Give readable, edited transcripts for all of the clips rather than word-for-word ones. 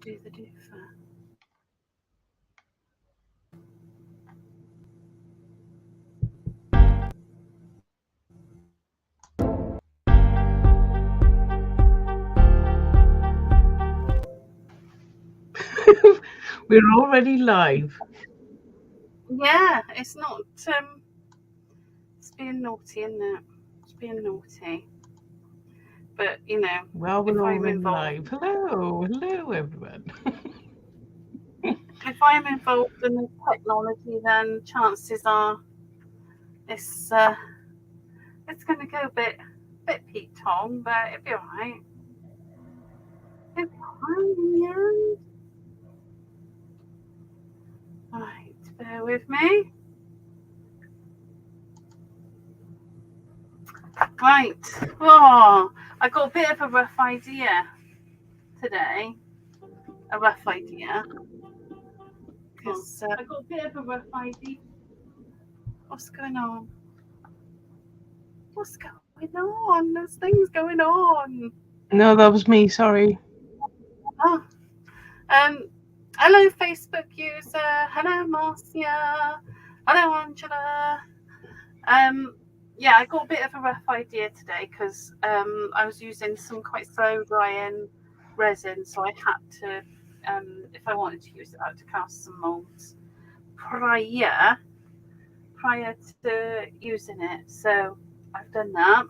do the doofer. We're already live. Yeah, it's not. It's being naughty, isn't it? It's being naughty. But Well, if we're I'm already involved, live. Hello, everyone. if I'm involved in the technology, then chances are it's going to go a bit Pete Tong, but it'll be alright. It'll be alright in the end. Right, bear with me. Right. Oh, I got a bit of a rough idea today. A rough idea. Because I got a bit of a rough idea. What's going on? What's going on? There's things going on. No, that was me. Sorry. Oh. Hello, Facebook user. Hello, Marcia. Hello, Angela. Yeah, I got a bit of a rough idea today because I was using some quite slow drying resin, so I had to, if I wanted to use it, I had to cast some molds prior to using it. So I've done that.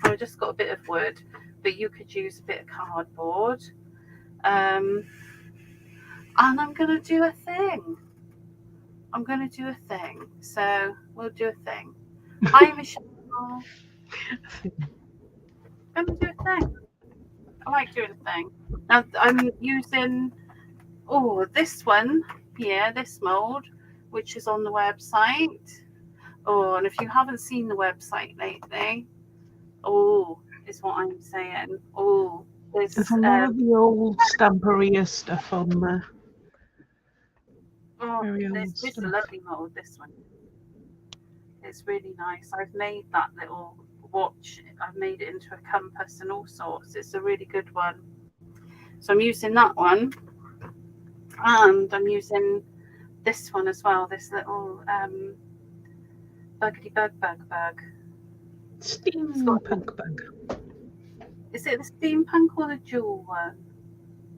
I've just got a bit of wood, but you could use a bit of cardboard. And I'm going to do a thing. So we'll do a thing. Hi, Michelle. I'm going to do a thing. I like doing a thing. Now I'm using this one here, this mold, which is on the website. Oh, and if you haven't seen the website lately, is what I'm saying. There's a lot of the old Stamperia stuff on there. This is a lovely mold, this one. It's really nice. I've made that little watch. I've made it into a compass and all sorts. It's a really good one. So I'm using that one. And I'm using this one as well. This little buggity bug. Steampunk bug. Is it the steampunk or the jewel one?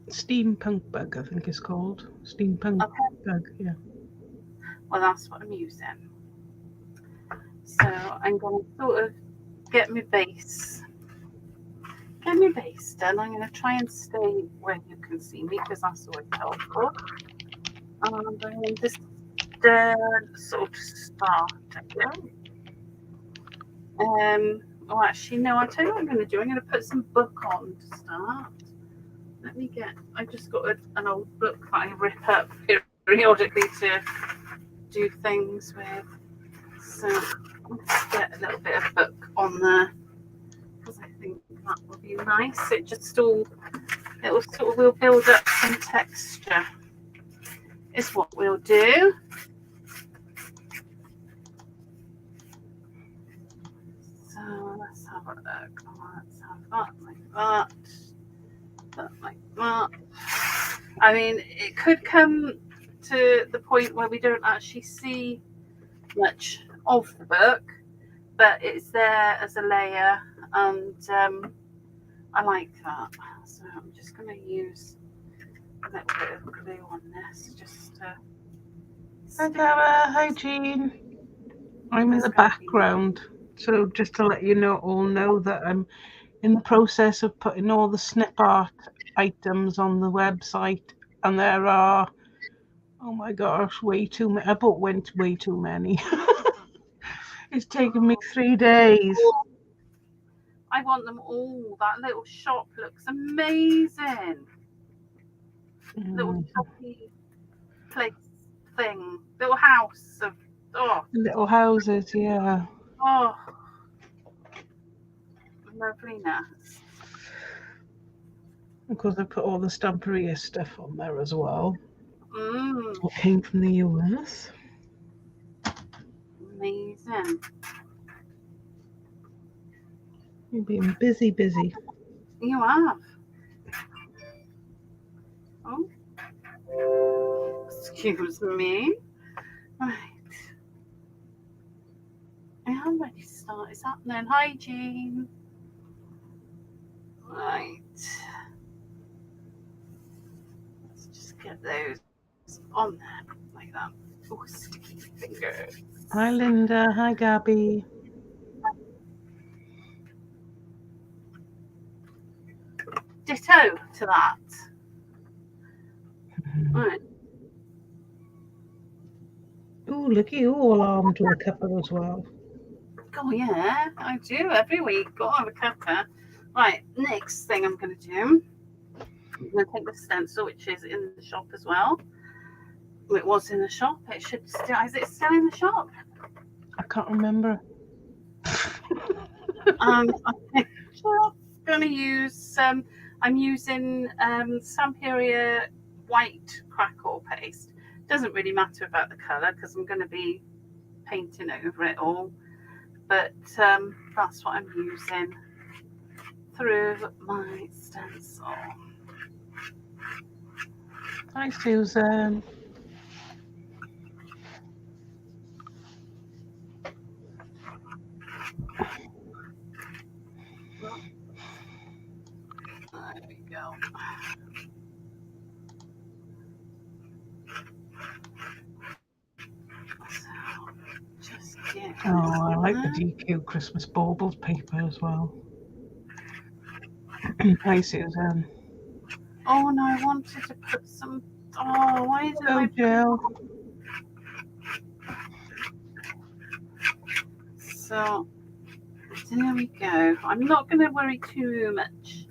Steampunk bug, I think it's called. Steampunk bug, yeah. Well, that's what I'm using. So I'm going to sort of get my base done. I'm going to try and stay where you can see me because that's always helpful. And I'm going to just sort of start again. Actually, no, I'll tell you what I'm going to do. I'm going to put some book on to start. I just got an old book that I rip up periodically to do things with. So let's get a little bit of book on there because I think that will be nice. We'll build up some texture. Is what we'll do. So let's have a look. Let's have that like that. That like that. I mean, it could come to the point where we don't actually see much of the book, but it's there as a layer, and I like that. So I'm just going to use a little bit of glue on this just to. Hi, Tara. Hi, Jean. I'm in the background, so just to let you all know that I'm in the process of putting all the snip art items on the website, and there are, oh my gosh, way too many. I bought way too many. It's taken me 3 days. I want them all. That little shop looks amazing. Little shoppy place thing. Little house of little houses, yeah. Oh, loveliness. Of course, I put all the Stamperia stuff on there as well. Mm. It came from the US. Amazing. You've been busy. You have. Oh, excuse me. Right. I am ready to start. Is happening? Hygiene. Right. Let's just get those on there like that. Oh, sticky fingers. Hi, Linda. Hi, Gabby. Ditto to that. Right. Oh, look at you all armed with a cuppa as well. Oh yeah, I do every week. Got to have a cuppa. Right. Next thing I'm going to do. I'm going to take the stencil, which is in the shop as well. It was in the shop. It should still. Is it still in the shop? I can't remember. I'm just going to use. I'm using Samperia white crackle paste. Doesn't really matter about the colour because I'm going to be painting over it all. But that's what I'm using through my stencil. Hi, Susan. There we go. So, just get. Oh, I like the DQ Christmas baubles paper as well. Hi, Susan. Oh no, I wanted to put some. Oh, why didn't I? Jill. So there we go. I'm not going to worry too much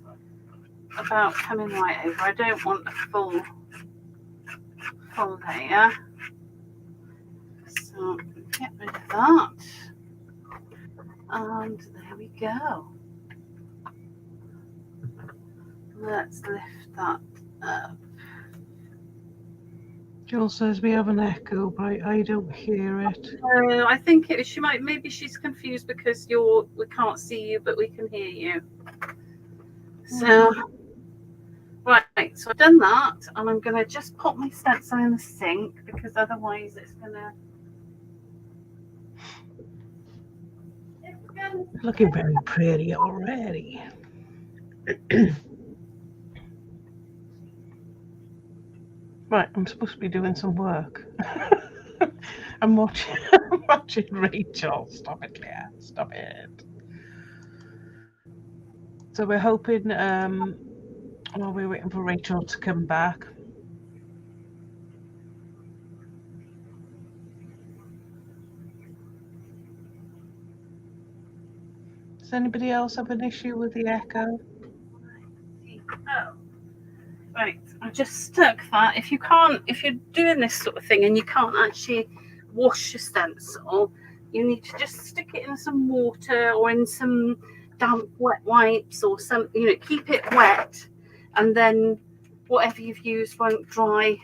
about coming right over. I don't want a full layer. So get rid of that. And there we go. Let's lift that up. Jill says we have an echo, but I don't hear it. I think she might. Maybe she's confused because we can't see you, but we can hear you. So, right. So I've done that, and I'm going to just pop my stencil in the sink because otherwise it's going to. Looking very pretty already. Right, I'm supposed to be doing some work. I'm watching Rachel. Stop it, Claire. Stop it. So we're hoping, while we're waiting for Rachel to come back. Does anybody else have an issue with the echo? Oh, right. I just stuck that. If you're doing this sort of thing and you can't actually wash your stencil, you need to just stick it in some water or in some damp wet wipes or something. Keep it wet, and then whatever you've used won't dry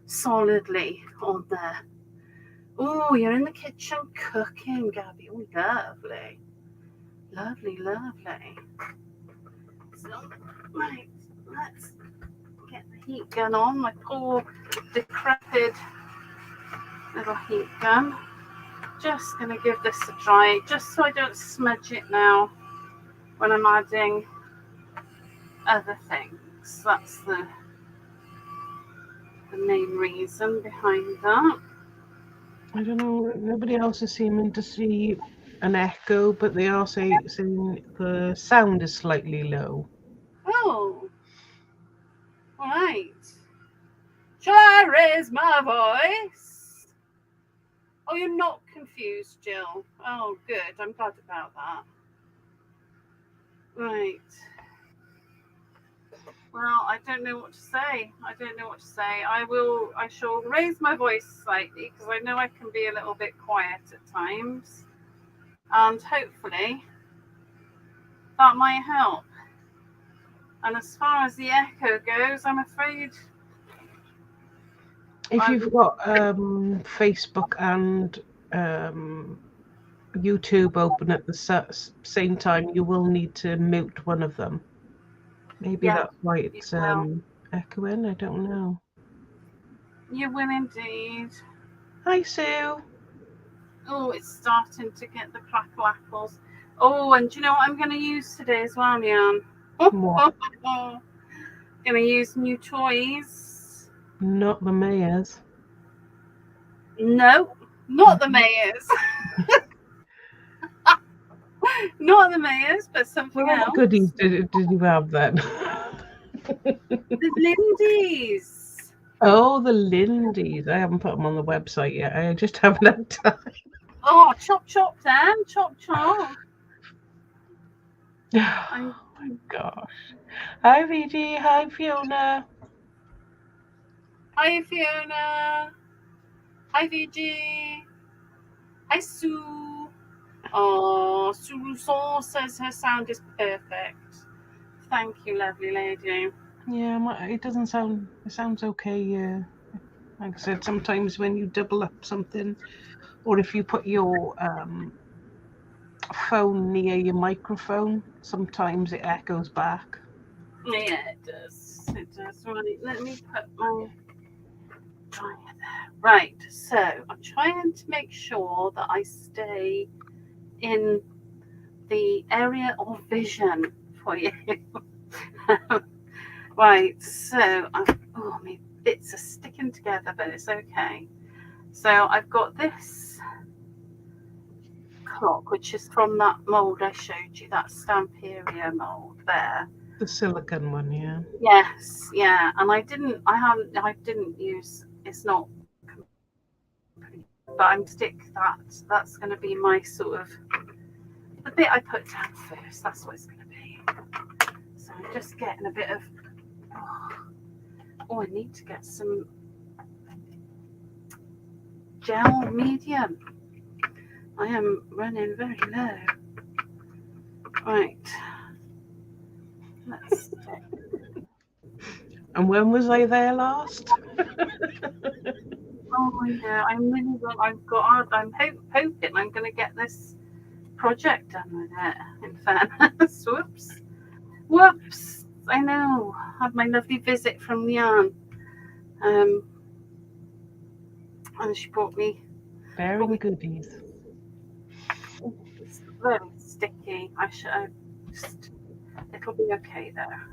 solidly on there. Oh, you're in the kitchen cooking, Gabby. Oh, lovely. Lovely. So, right, let's get the heat gun on. My poor decrepit little heat gun. Just going to give this a try, just so I don't smudge it now when I'm adding other things. That's the main reason behind that. I don't know. Nobody else is seeming to see an echo, but they are saying the sound is slightly low. Oh, right. Shall I raise my voice? Oh, you're not confused, Jill. Oh, good. I'm glad about that. Right. Well, I don't know what to say. I shall raise my voice slightly because I know I can be a little bit quiet at times. And hopefully that might help. And as far as the echo goes, I'm afraid. If you've got Facebook and YouTube open at the same time, you will need to mute one of them. Maybe Yeah, that's why you it's will. echoing. I don't know. You will indeed. Hi, Sue. Oh, it's starting to get the crackle apples. Oh, and do you know what I'm going to use today as well, Jan? What? Going to use new toys. Not the mayor's. No, not the mayor's. Not the mayor's, but something Well, what goodies else. did you have then? The Lindy's. Oh, the Lindy's. I haven't put them on the website yet. I just haven't had time. Oh, chop chop Dan, chop chop. Oh my gosh. Hi, VG. Hi, Fiona. Hi Fiona. Hi VG. Hi Sue. Oh, Sue says her sound is perfect. Thank you, lovely lady. Yeah, it doesn't sound. It sounds okay. Yeah, like I said, sometimes when you double up something, or if you put your phone near your microphone, sometimes it echoes back. Yeah, it does. It does. Right, let me put my dryer there. Right, so I'm trying to make sure that I stay in the area of vision for you. Right, so my bits are sticking together, but it's okay. So I've got this clock, which is from that mold I showed you, that Stamperia mold there. The silicon one, yeah. Yes, yeah, and I didn't use. It's not complete, but I'm stick that. That's going to be my sort of the bit I put down first. That's what it's going to be. So I'm just getting a bit of. Oh, I need to get some gel medium. I am running very low. Right. Let's stick. And when was I there last? Oh yeah, I'm really well. I'm hoping I'm going to get this project done with it. In fairness, whoops. I know. Had my lovely visit from Jan, and she brought me. Bearing goodies. It's very sticky. I should. It'll be okay there.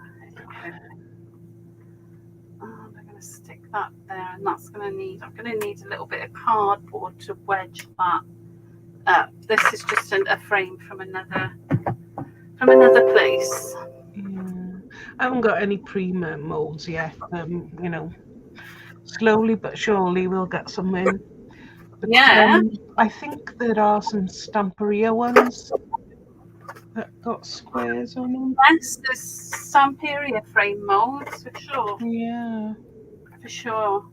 I'm going to stick that there, and that's going to need. I'm going to need a little bit of cardboard to wedge that up. This is just a frame from another place. Yeah. I haven't got any pre-mint molds yet. Slowly but surely we'll get some in. But Yeah. I think there are some Stamperia ones that got squares on them. Yes, there's Samperia frame molds for sure. Yeah. For sure.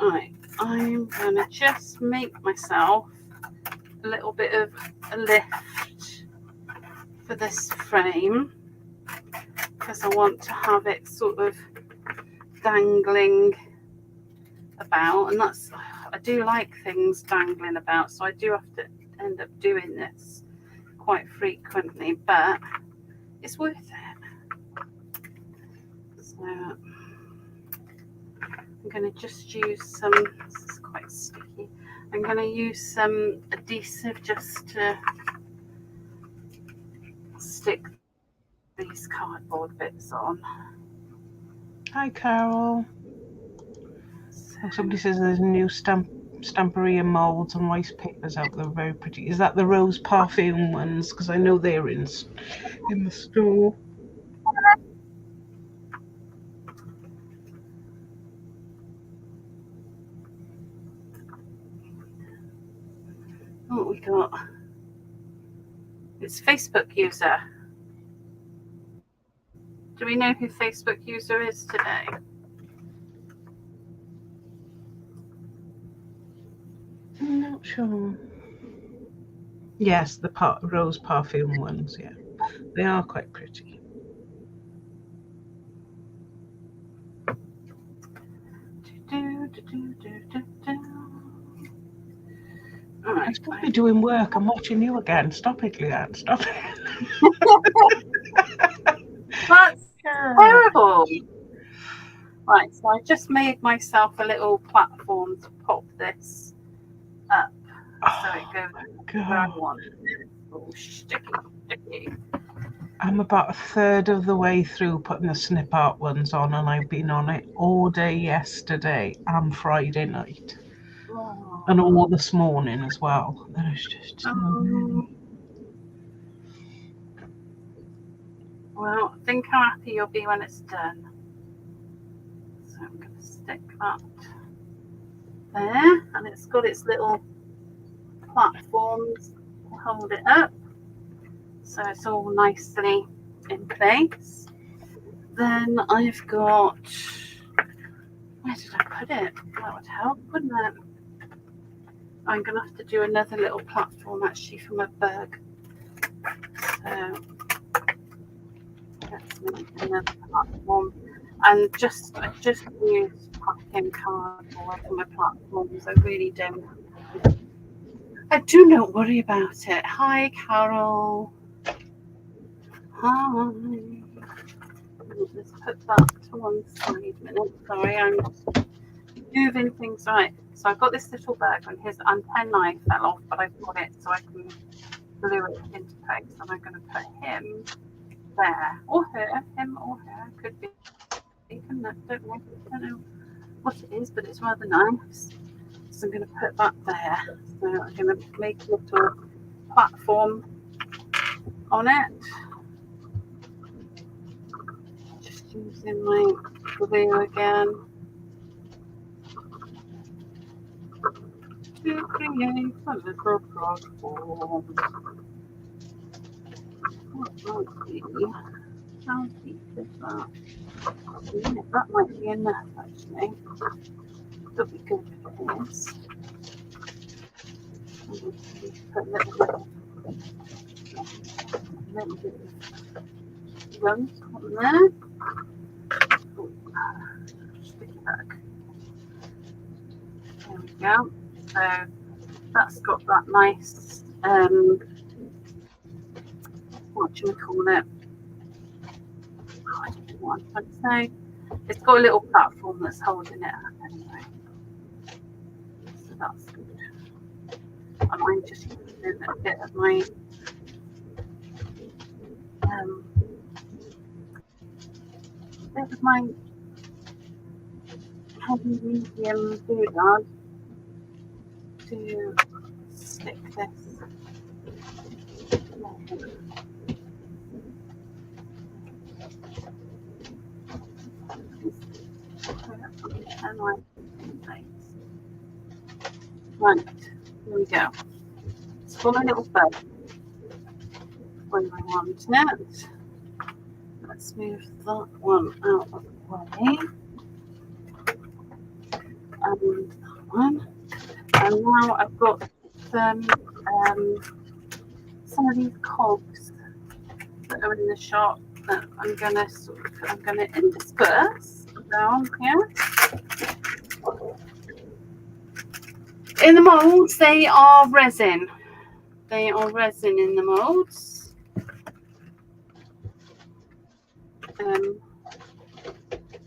Right, I'm gonna just make myself a little bit of a lift for this frame because I want to have it sort of dangling about, and I do like things dangling about, so I do have to end up doing this quite frequently, but it's worth it. So I'm going to just use some, this is quite sticky, I'm going to use some adhesive just to stick these cardboard bits on. Hi, Carol. Somebody says there's a new Stamperia molds and rice papers out there, very pretty. Is that the rose perfume ones? Because I know they're in the store. What we got? It's Facebook user. Do we know who Facebook user is today? I'm not sure. Yes, the rose perfume ones, yeah. They are quite pretty. All I should be doing work. I'm watching you again. Stop it, Leanne. Stop it. That's terrible. Right, so I just made myself a little platform to pop this up so it goes where I want. Oh, sticky. I'm about a third of the way through putting the snip art ones on, and I've been on it all day yesterday and Friday night. Oh. And all this morning as well. There's just so many. Well, think how happy you'll be when it's done. So I'm going to stick that there, and it's got its little platforms to hold it up, so it's all nicely in place. Then I've got, where did I put it? That would help, wouldn't it? I'm going to have to do another little platform actually from a bug. So let's make another platform. And I just use packing cardboard for my platforms. I really don't. I do not worry about it. Hi, Carol. Hi. Let's put that to one side a minute. Sorry, I'm moving things right. So I've got this little bag, and his antennae fell off, but I've got it so I can glue it into place. And I'm going to put him there, or her, him or her, could be. Don't know what it is, but it's rather nice. So I'm going to put that there. So I'm going to make a little platform on it. Just using my glue again to create a little platform. What might be? How deep is that? Yeah, that might be enough actually. That'll be good if it is. Put a little bit of runs on there. Stick it back. There we go. So that's got that nice, what do you call it? I don't know what I'm trying to say. It's got a little platform that's holding it up anyway. So that's good. And I'm just using a bit of my heavy medium doodad to stick this. Right, here we go. It's for my little bug when I want it. Let's move that one out of the way. And that one. And now I've got some of these cogs that are in the shop that I'm gonna intersperse down here. In the molds, they are resin. They are resin in the molds.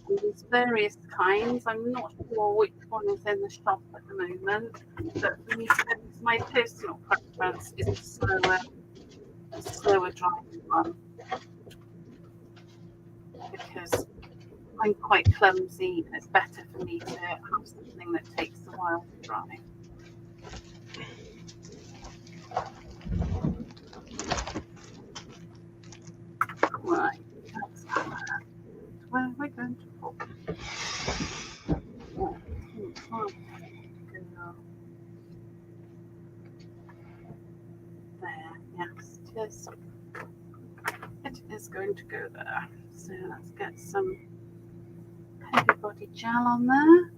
There's various kinds. I'm not sure which one is in the shop at the moment, but for me, my personal preference is a slower drying one because I'm quite clumsy. It's better for me to have something that takes a while to dry. Right, that's where we're going to put. There, yes, it is going to go there. So let's get some heavy body gel on there.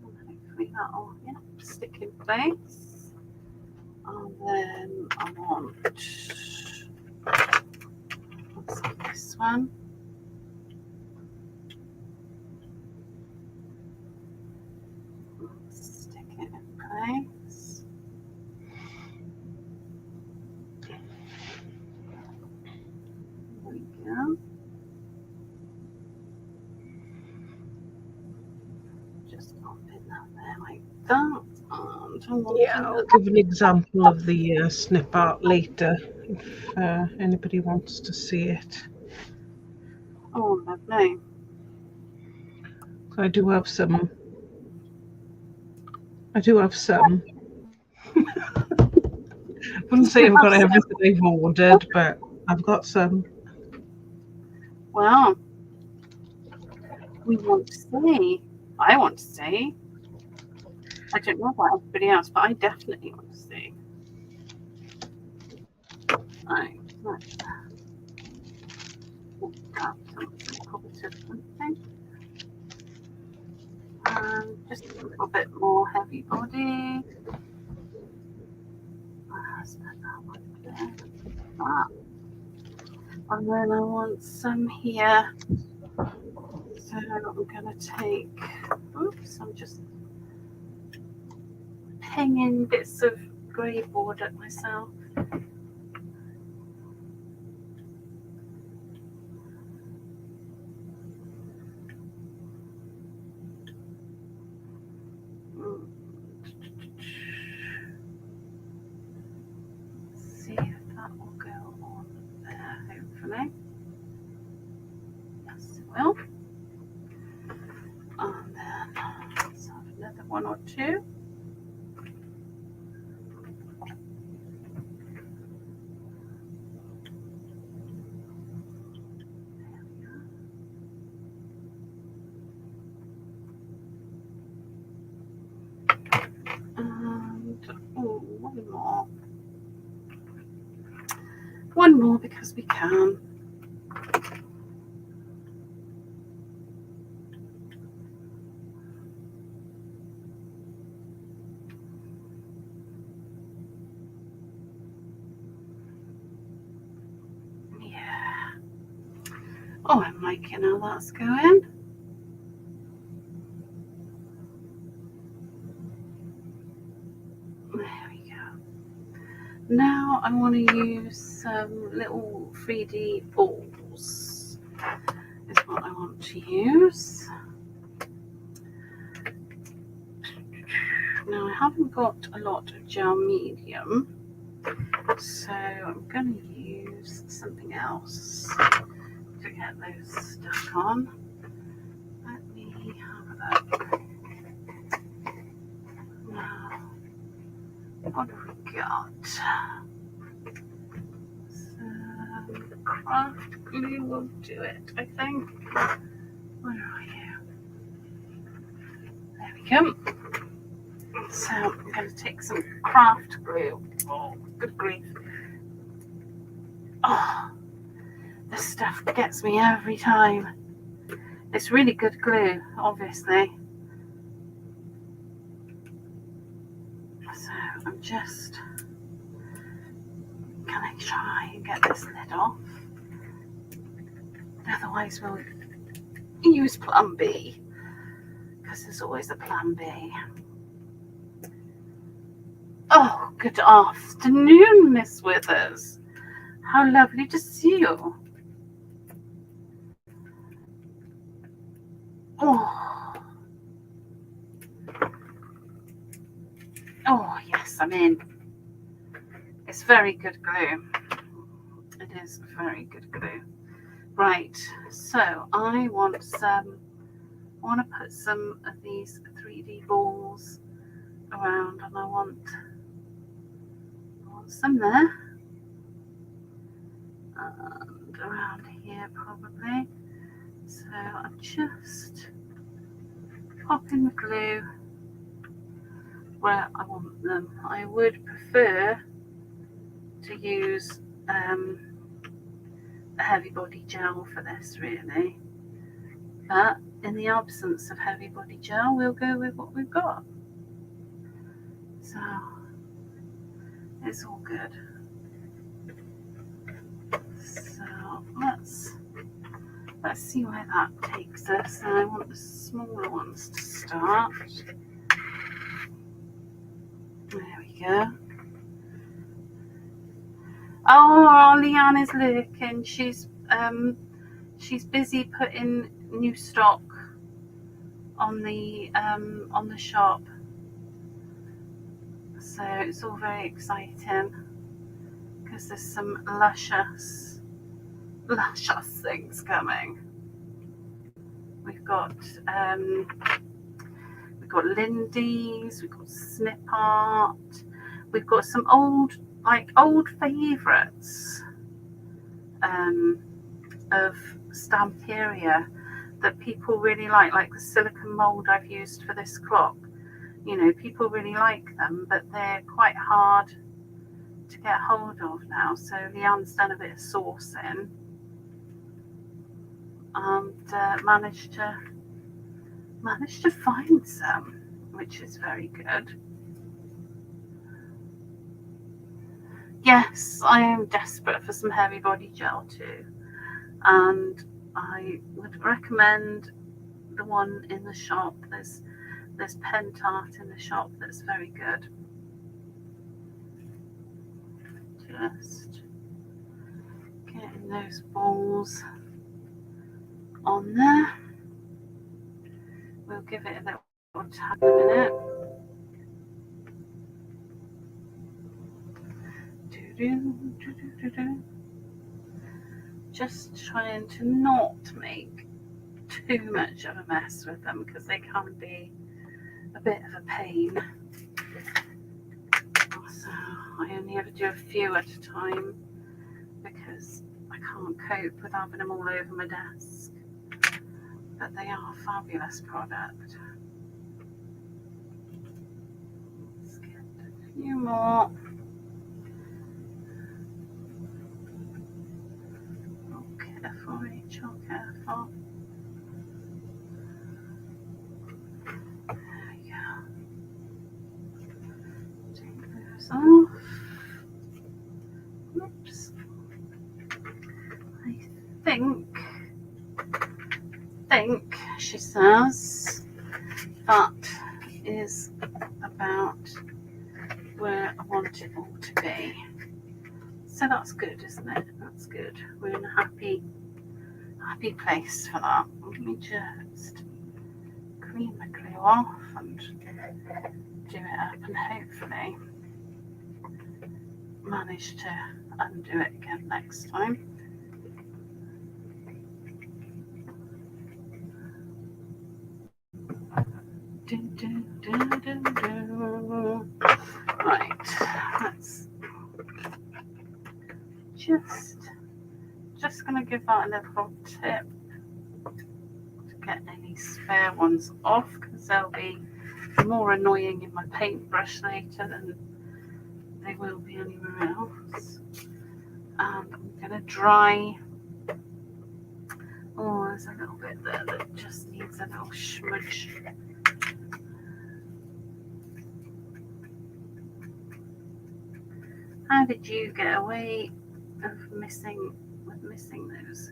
And hopefully that'll stick in place. And then I want this one. Stick it in place. go. Just pop in that there like that. And I want Yeah, I'll give an example of the snip art later if anybody wants to see it. oh, lovely. So I do have some. I do have some. Wouldn't say I've got everything I've ordered, but I've got some. Well, we want to see. I want to see. I don't know about everybody else, but I definitely want to see. Right, let's grab something positive something. And just a little bit more heavy body. Let's put that one there. Ah. And then I want some here. So I'm going to take, oops, I'm just hanging bits of grey board at myself. See if that will go on there, hopefully. Yes, it will. And then let's have another one or two. And oh, one more. One more because we can. Yeah. Oh, I'm liking how that's going. There we go. Now I want to use some little 3D balls. Is what I want to use. Now I haven't got a lot of gel medium, so I'm going to use something else to get those stuck on. Let me have a look. Now, what have we got? Some craft glue will do it, I think. Where are you? There we go. So I'm going to take some craft glue. Oh, good grief. Oh, this stuff gets me every time. It's really good glue, obviously. So I'm just going to try and get this lid off. Otherwise we'll use plan B, because there's always a plan B. Oh, good afternoon, Miss Withers. How lovely to see you. Oh, oh yes, I'm in. It's very good glue. It is very good glue. Right, so I want to put some of these 3D balls around, and I want some there, and around here probably. So I'm just popping the glue where I want them. I would prefer to use a heavy body gel for this, really, but in the absence of heavy body gel, we'll go with what we've got. So it's all good. So let's see where that takes us. I want the smaller ones to start. There we go. Oh, Leanne is lurking. She's she's busy putting new stock on the shop, so it's all very exciting because there's some luscious things coming. We've got Lindy's, we've got Snip Art, we've got some old favourites of Stamperia that people really like the silicone mould I've used for this clock. You know, people really like them, but they're quite hard to get hold of now. So Leanne's done a bit of sourcing and managed to find some, which is very good. Yes, I am desperate for some heavy body gel too, and I would recommend the one in the shop. There's Pen Tart in the shop that's very good. Just getting those balls on there. We'll give it a little tap in a minute. Just trying to not make too much of a mess with them because they can be a bit of a pain. So I only ever do a few at a time because I can't cope with having them all over my desk. But they are a fabulous product. Let's get a few more. Oh, careful, Rachel, careful. There we go. Take those off. Oops. I think she says that is about where I want it all to be. So that's good, isn't it? That's good. We're in a happy place for that. Let me just clean the glue off and do it up and hopefully manage to undo it again next time. Right, let's just gonna give that a little tip to get any spare ones off because they'll be more annoying in my paintbrush later than they will be anywhere else. And I'm gonna dry. Oh, there's a little bit there that just needs a little smudge. How did you get away of missing those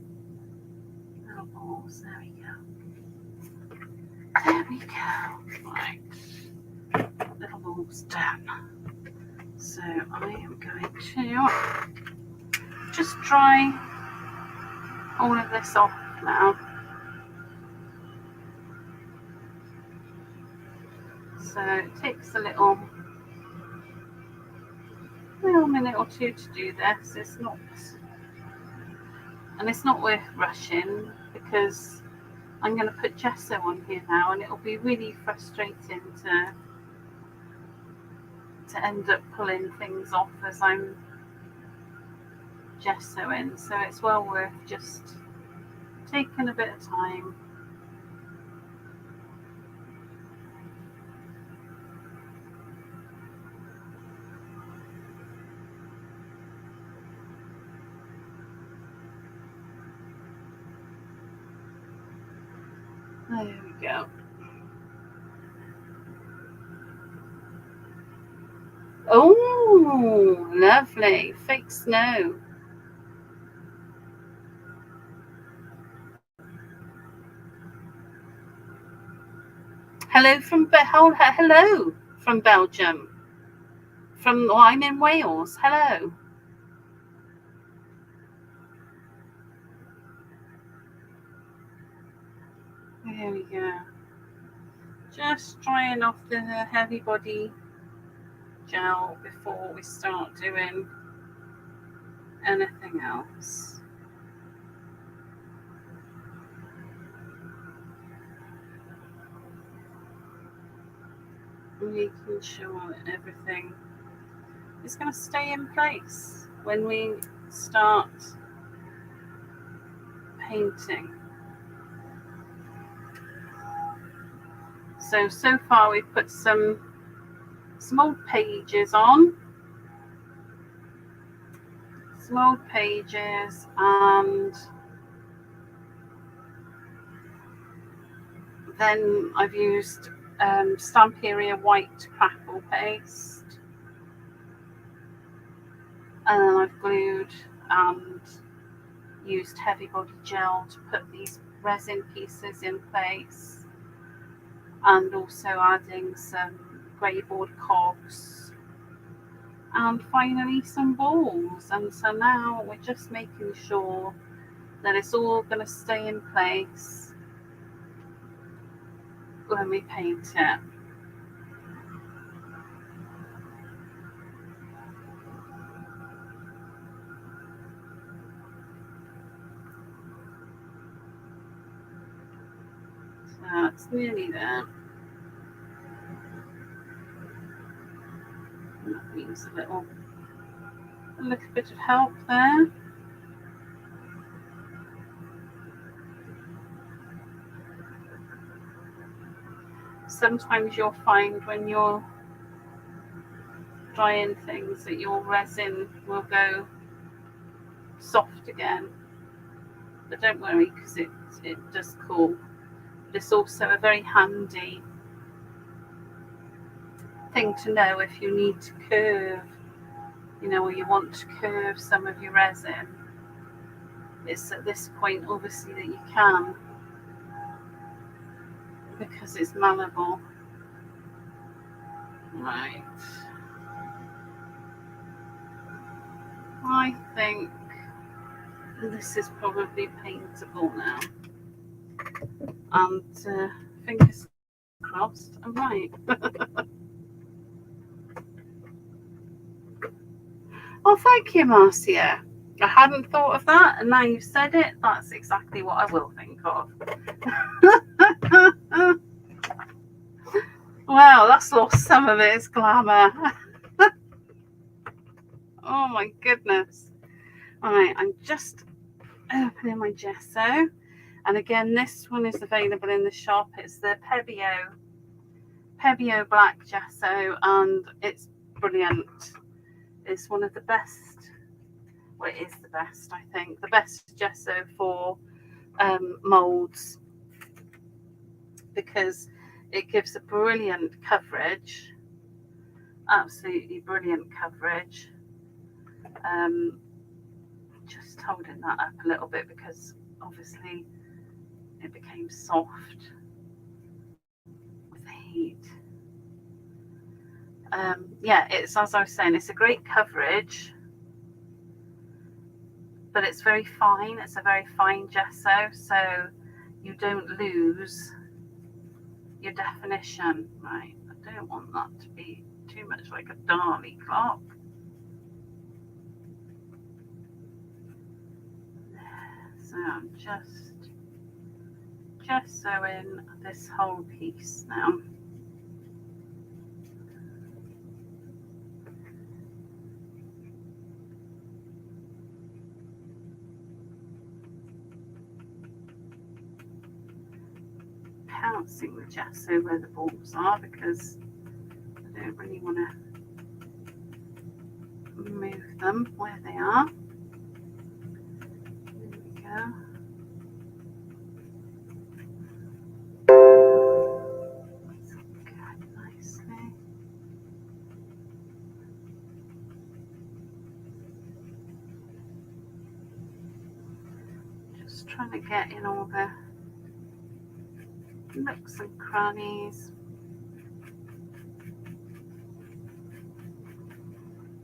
little balls? There we go. There we go. Right. Little balls done. So I am going to just dry all of this off now. So it takes a little minute or two to do this. It's not worth rushing because I'm going to put gesso on here now, and it'll be really frustrating to end up pulling things off as I'm gessoing. So it's well worth just taking a bit of time. There we go. Oh, lovely. Fake snow. Hello from Belgium. I'm in Wales. Hello. There we go. Just drying off the heavy body gel before we start doing anything else. Making sure that everything is going to stay in place when we start painting. So far we've put some old pages on, some old pages, and then I've used Stamperia white crackle paste, and then I've glued and used heavy body gel to put these resin pieces in place, and also adding some grey board cogs, and finally some balls. And so now we're just making sure that it's all going to stay in place when we paint it. So it's nearly there. That needs a little bit of help there. Sometimes you'll find when you're drying things that your resin will go soft again, but don't worry, because it does cool. But it's also a very handy thing to know if you need to curve, or you want to curve some of your resin. It's at this point obviously that you can, because it's malleable. Right, I think this is probably paintable now, and fingers crossed I'm right. Oh, thank you, Marcia. I hadn't thought of that, and now you've said it, that's exactly what I will think of. Wow, that's lost some of its glamour. Oh my goodness. Alright, I'm just opening my gesso. And again, this one is available in the shop. It's the Pebeo Black Gesso, and it's brilliant. It's one of the best, well, it is the best, I think, the best gesso for moulds, because it gives a brilliant coverage, absolutely brilliant coverage. Just holding that up a little bit because obviously it became soft with the heat. Yeah, it's, as I was saying, it's a great coverage, but it's very fine. It's a very fine gesso, so you don't lose your definition. Right, I don't want that to be too much like a Dali clock. So I'm just gessoing this whole piece now. Pouncing the gesso where the balls are, because I don't really want to move them where they are. There we go. That's good, nicely. Just trying to get in all the nooks and crannies.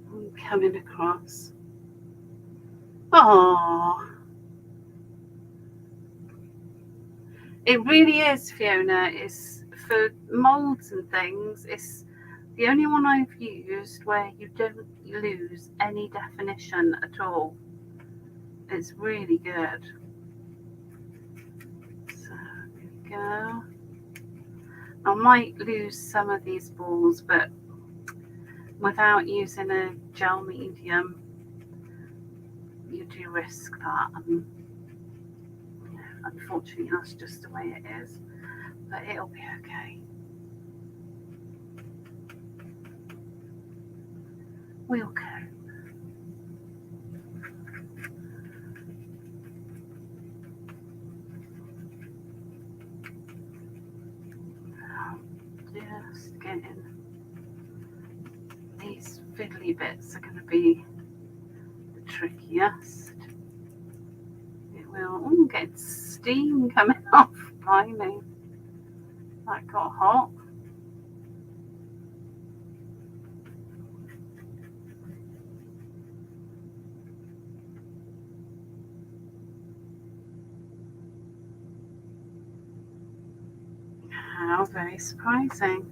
And coming across. Oh, It really is, Fiona. It's for moulds and things. It's the only one I've used where you don't lose any definition at all. It's really good. So there we go. I might lose some of these balls, but without using a gel medium, you do risk that. And unfortunately, that's just the way it is. But it'll be okay. We'll cope. Just getting these fiddly bits are going to be the trickiest. It will get steam coming off. Blimey, that got hot. How very surprising.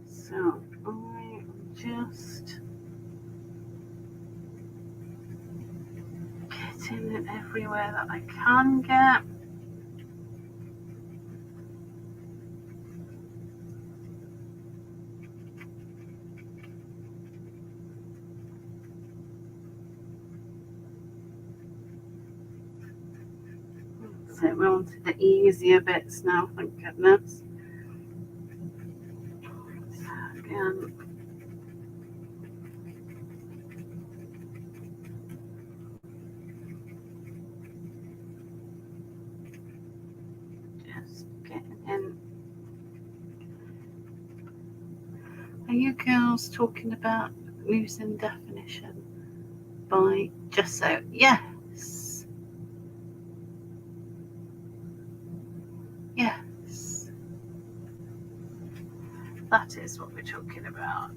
So I'm just getting it everywhere that I can get. So we're on to the easier bits now, thank goodness. So again, just getting in. Are you girls talking about losing definition by gesso? Yes. Yes. That is what we're talking about.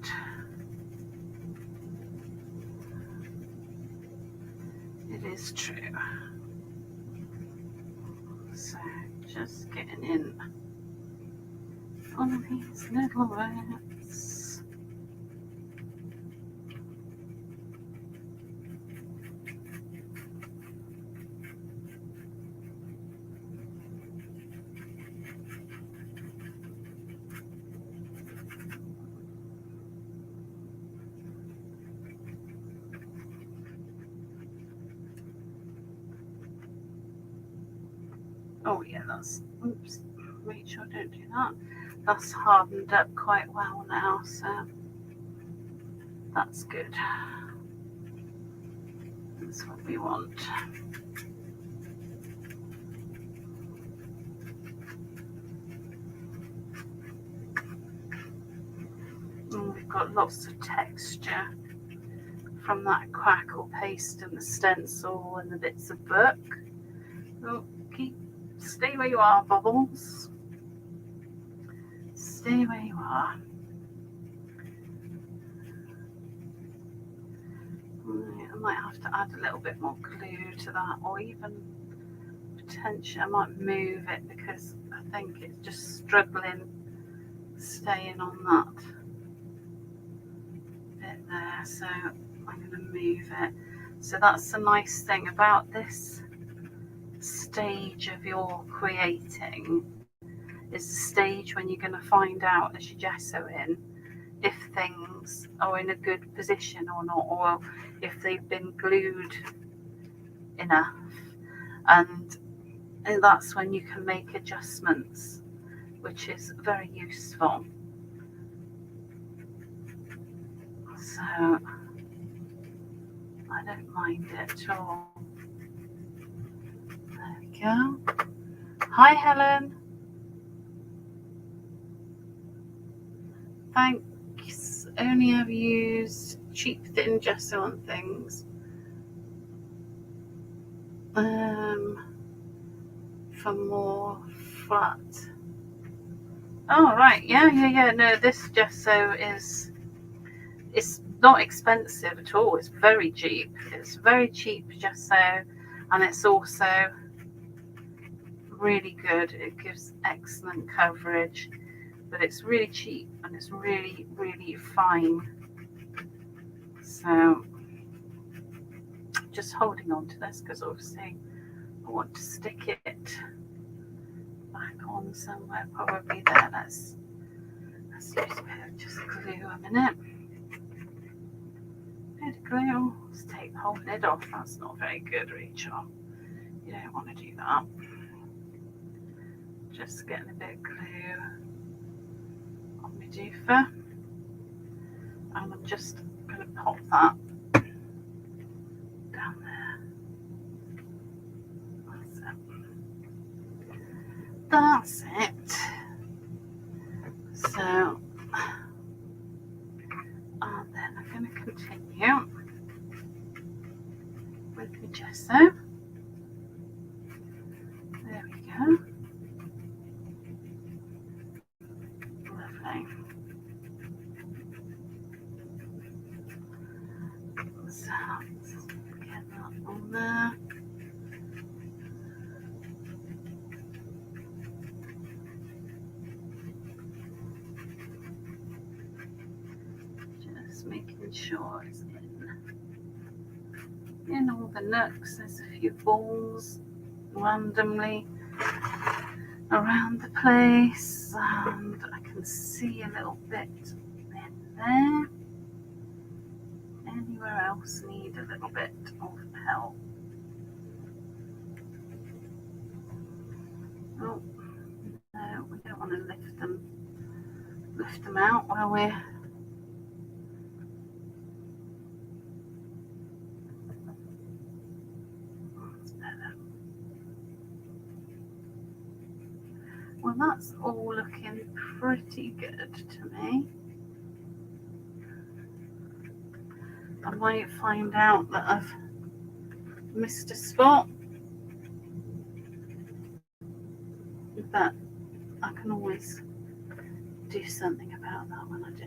It is true. So just getting in all these little bits. Oh yeah, that's, oops, make sure I don't do that. That's hardened up quite well now, so that's good. That's what we want. And we've got lots of texture from that crackle paste and the stencil and the bits of book. Oh, stay where you are, Bubbles. Stay where you are. I might have to add a little bit more glue to that, or even potentially I might move it because I think it's just struggling staying on that bit there. So I'm going to move it. So that's the nice thing about this stage of your creating, is the stage when you're going to find out as you gesso in if things are in a good position or not, or if they've been glued enough, and that's when you can make adjustments, which is very useful. So I don't mind it at all. There we go. Hi Helen. Thanks. Only ever used cheap thin gesso on things. For more flat Oh right, yeah. No, this gesso is, it's not expensive at all. It's very cheap. It's very cheap gesso, and it's also really good. It gives excellent coverage, but it's really cheap and it's really, really fine. So just holding on to this because obviously I want to stick it back on somewhere, probably there. Let's use a bit of just glue a minute. Bit of glue. Let's take the whole lid off. That's not very good, Rachel. You don't want to do that. Just getting a bit of glue on my doofer. And I'm just going to pop that down there. That's it. So, and then I'm going to continue with the gesso. There we go. Lovely. So, let's get that on there. Just making sure it's in all the nooks. There's a few balls randomly around the place, and I can see a little bit in there. Anywhere else need a little bit of help? Oh no, we don't want to lift them out while we're well, that's all looking pretty good to me. I might find out that I've missed a spot, but I can always do something about that when I do.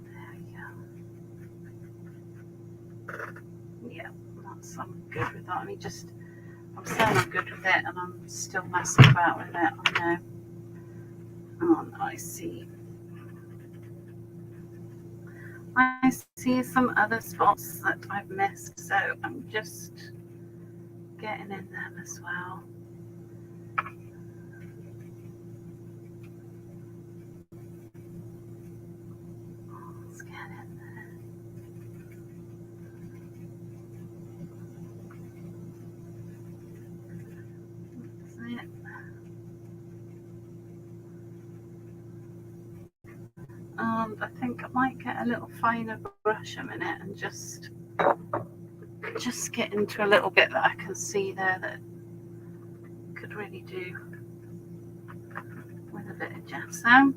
There we go. Yeah, I'm good with that. I'm saying I'm good with it and I'm still messing about with it. I know. Oh, I see. I see some other spots that I've missed, so I'm just getting in them as well. Let's get in there. That's it. And I think I might get a little finer brush a minute and just get into a little bit that I can see there that could really do with a bit of gesso,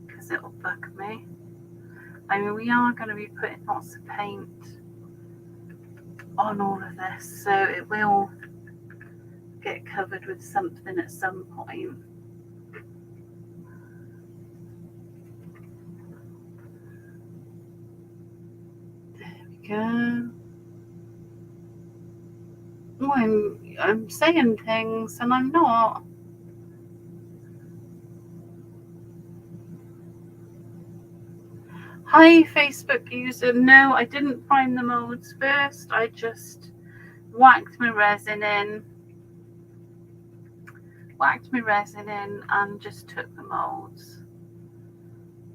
because it'll bug me. I mean, we are going to be putting lots of paint on all of this, so it will get covered with something at some point. There we go. Oh, I'm saying things and I'm not. Hi, Facebook user. No, I didn't prime the molds first. I just whacked my resin in and just took the molds.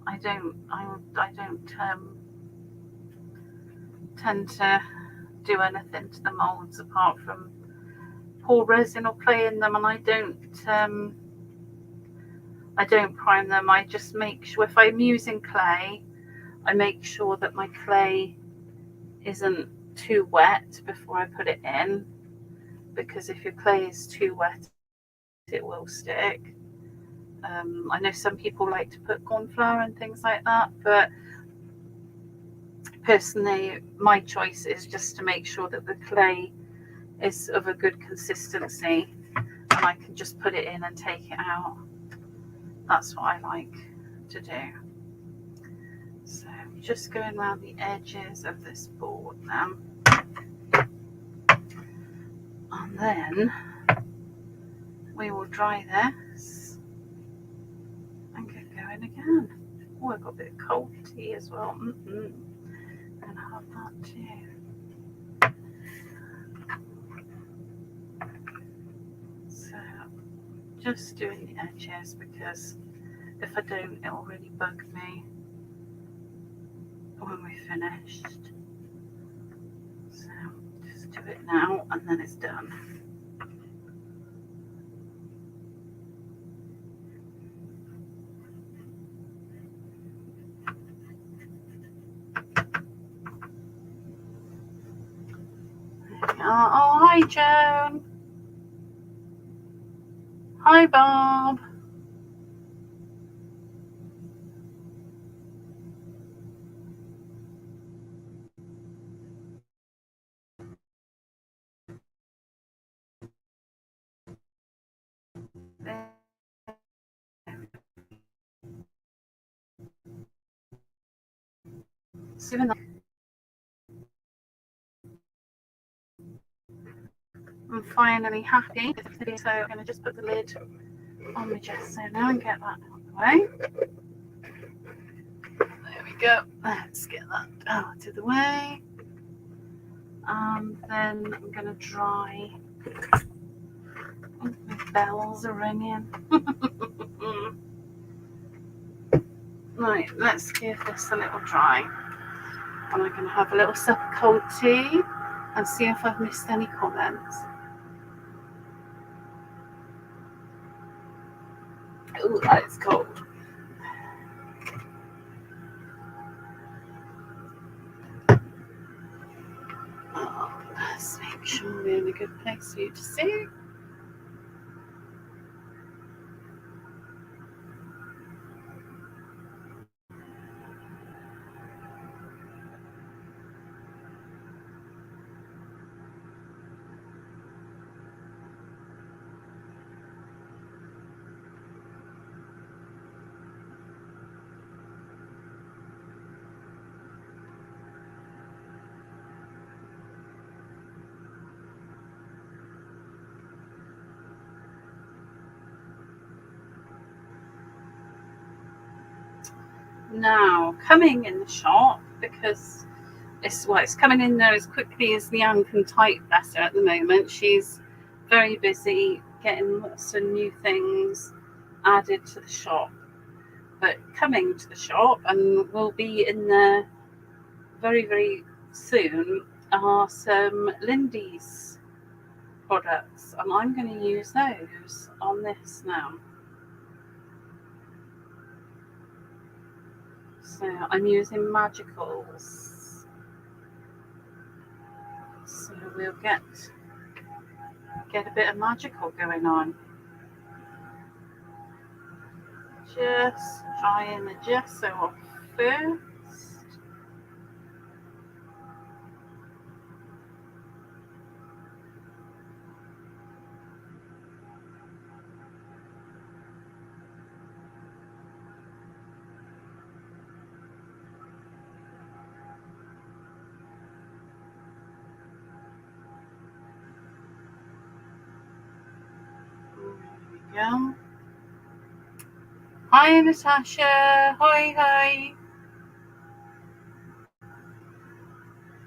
I don't tend to do anything to the molds apart from pour resin or play in them, and I don't prime them. I just make sure, if I'm using clay, I make sure that my clay isn't too wet before I put it in, because if your clay is too wet, it will stick. I know some people like to put corn flour and things like that, but personally, my choice is just to make sure that the clay is of a good consistency, and I can just put it in and take it out. That's what I like to do. So just going around the edges of this board now, and then we will dry this and get going again. Oh, I've got a bit of cold tea as well. Gonna have that too. So just doing the edges, because if I don't, it will really bug me when we're finished. So just do it now and then it's done. Oh, hi Joan. Hi Bob. I'm finally happy, so I'm going to just put the lid on the gesso now and get that out of the way. There we go. Let's get that out of the way. Then I'm going to dry. Oh, my bells are ringing. Right, let's give this a little dry. And I'm going to have a little sip of cold tea and see if I've missed any comments. Oh, that is cold. Oh, let's make sure we're in a good place for you to see. Now, coming in the shop, because it's coming in there as quickly as Leanne can type better at the moment. She's very busy getting lots of new things added to the shop. But coming to the shop, and we'll be in there very, very soon, are some Lindy's products, and I'm going to use those on this now. So I'm using Magicals. So we'll get a bit of magical going on. Just drying the gesso off first. There we go. Hi Natasha. Hi, hi.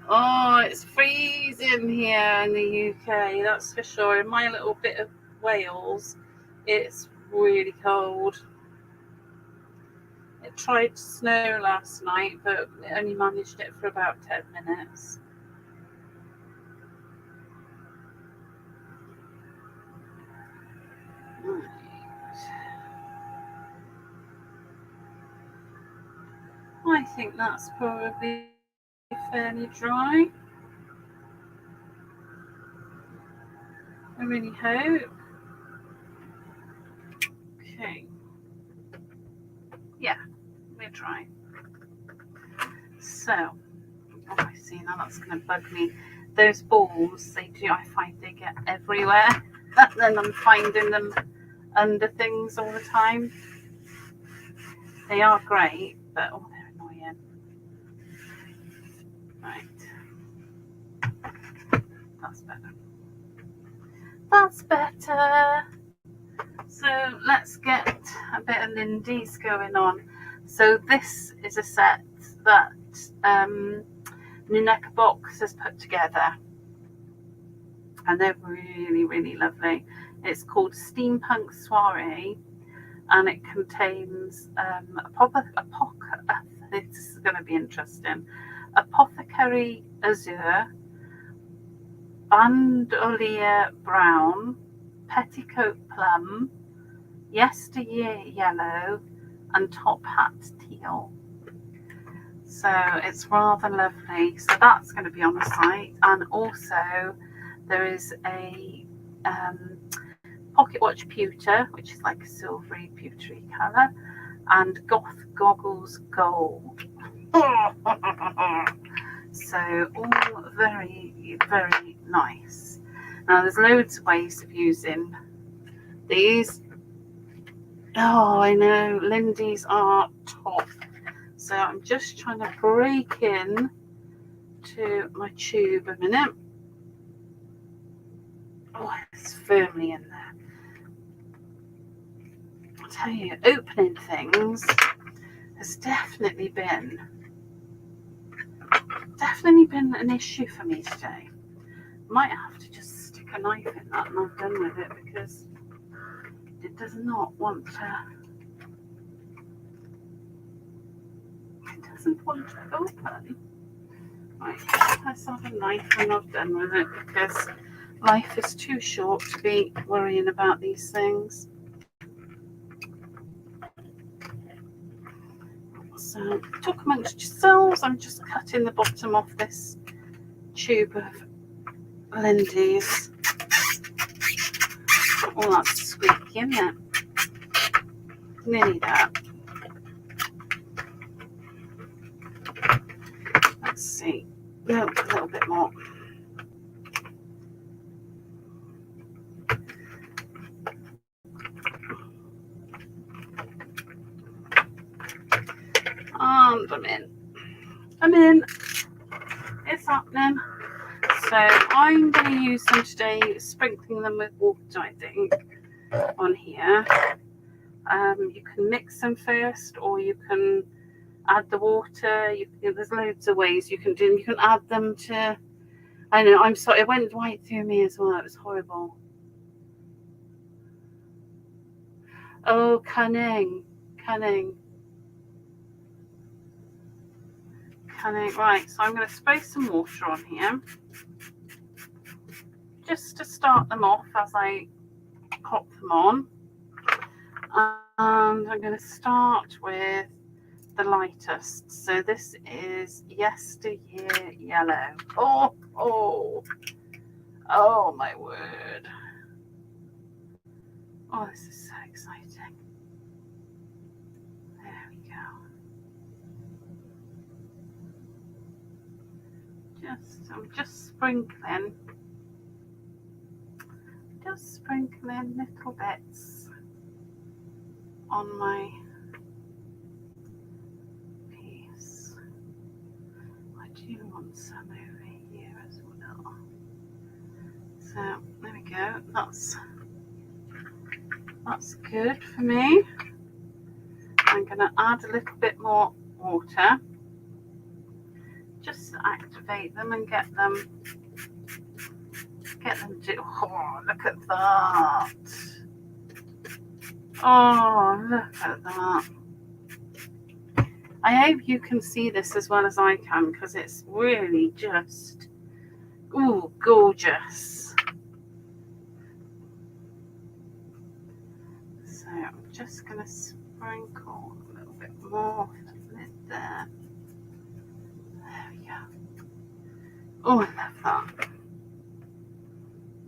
Oh, it's freezing here in the UK, that's for sure. In my little bit of Wales, it's really cold. It tried to snow last night, but it only managed it for about 10 minutes. Right. I think that's probably fairly dry. I really hope. Okay. Yeah, we're dry. So Oh, I see, now that's going to bug me. Those balls, I find they get everywhere. And then I'm finding them under things all the time. They are great, but oh, they're annoying. Right. That's better. That's better. So let's get a bit of Lindy's going on. So this is a set that Nineka Box has put together, and they're really, really lovely. It's called Steampunk Soiree, and it contains this is going to be interesting. Apothecary Azure, Bandolier Brown, Petticoat Plum, Yesteryear Yellow, and Top Hat Teal. So it's rather lovely. So that's going to be on the site, and also there is a pocket watch pewter, which is like a silvery pewtery colour, and Goth Goggles Gold. So all very, very nice. Now there's loads of ways of using these. Oh, I know, Lindy's are top. So I'm just trying to break in to my tube a minute. Oh, it's firmly in there. I'll tell you, opening things has definitely been an issue for me today. Might have to just stick a knife in that and I'm done with it, because it does not want to. It doesn't want to open. Right, let's have a knife when I've done with it, because life is too short to be worrying about these things. So talk amongst yourselves. I'm just cutting the bottom off this tube of Lindy's. Oh, that's squeaky, isn't it? Nearly there. Let's see. No, a little bit more. And I'm in. It's happening. So I'm going to use them today, sprinkling them with water, I think, on here. You can mix them first, or you can add the water. There's loads of ways you can do. You can add them to. I know. I'm sorry. It went right through me as well. It was horrible. Oh, cunning. Right. So I'm going to spray some water on here, just to start them off as I pop them on. And I'm going to start with the lightest. So this is Yesteryear Yellow. Oh my word. Oh, this is so exciting. There we go. I'm just sprinkling little bits on my piece. I do want some over here as well. So there we go. That's good for me. I'm going to add a little bit more water, just to activate them and get them to. Oh, look at that! Oh, look at that! I hope you can see this as well as I can, because it's really just, ooh, gorgeous. So I'm just going to sprinkle a little bit more of the lid there. There we go. Oh, I love that.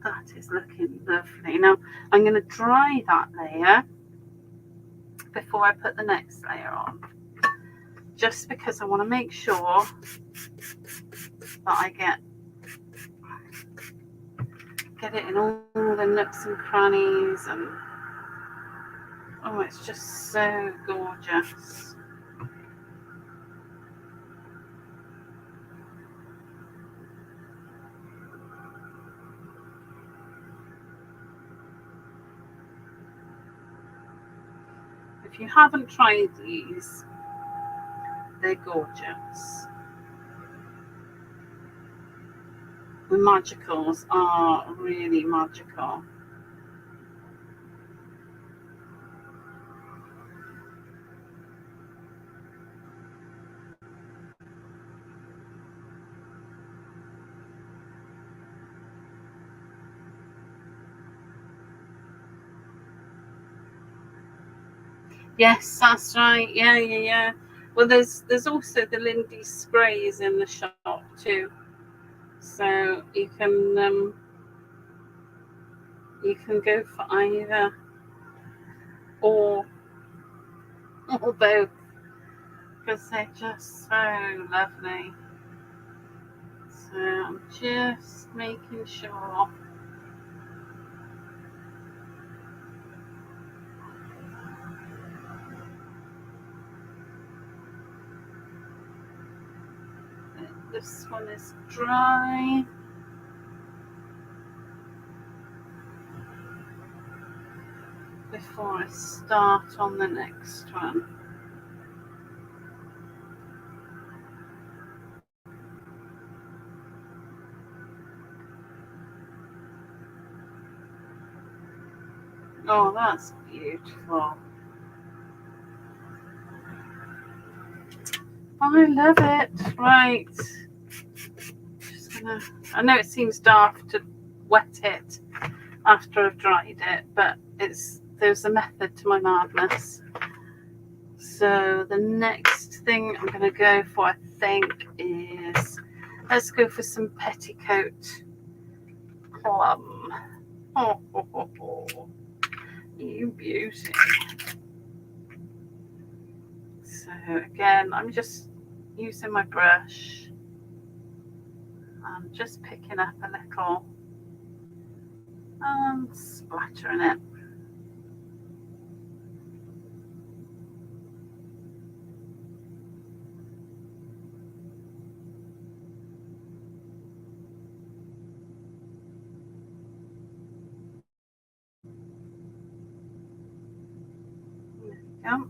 That is looking lovely. Now I'm going to dry that layer before I put the next layer on, just because I want to make sure that I get it in all the nooks and crannies, and oh, it's just so gorgeous. If you haven't tried these, they're gorgeous. The magicals are really magical. Yes, that's right. Yeah. Well, there's also the Lindy sprays in the shop too, so you can go for either or both, because they're just so lovely. So I'm just making sure. This one is dry. Before I start on the next one. Oh, that's beautiful. I love it. Right. Just gonna, I know it seems daft to wet it after I've dried it, but there's a method to my madness. So the next thing I'm going to go for, I think, is let's go for some petticoat plum. Oh, you beauty. So again, I'm just using my brush. I'm just picking up a little and splattering it. There we go.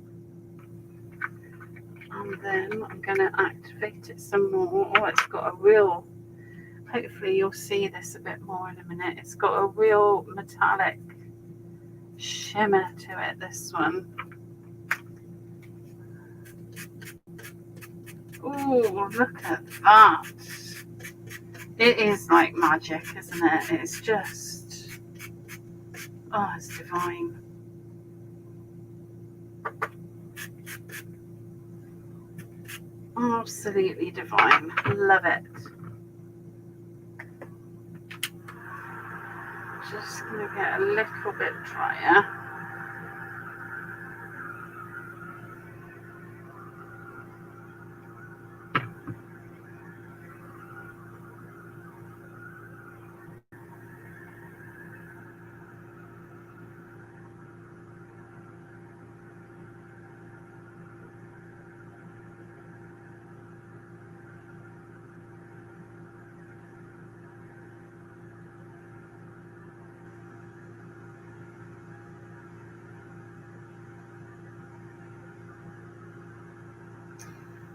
And then I'm going to activate it some more. Oh, it's got a real, hopefully you'll see this a bit more in a minute. It's got a real metallic shimmer to it, this one. Oh, look at that. It is like magic, isn't it? It's just, oh, it's divine. Absolutely divine. Love it. Just going to get a little bit drier.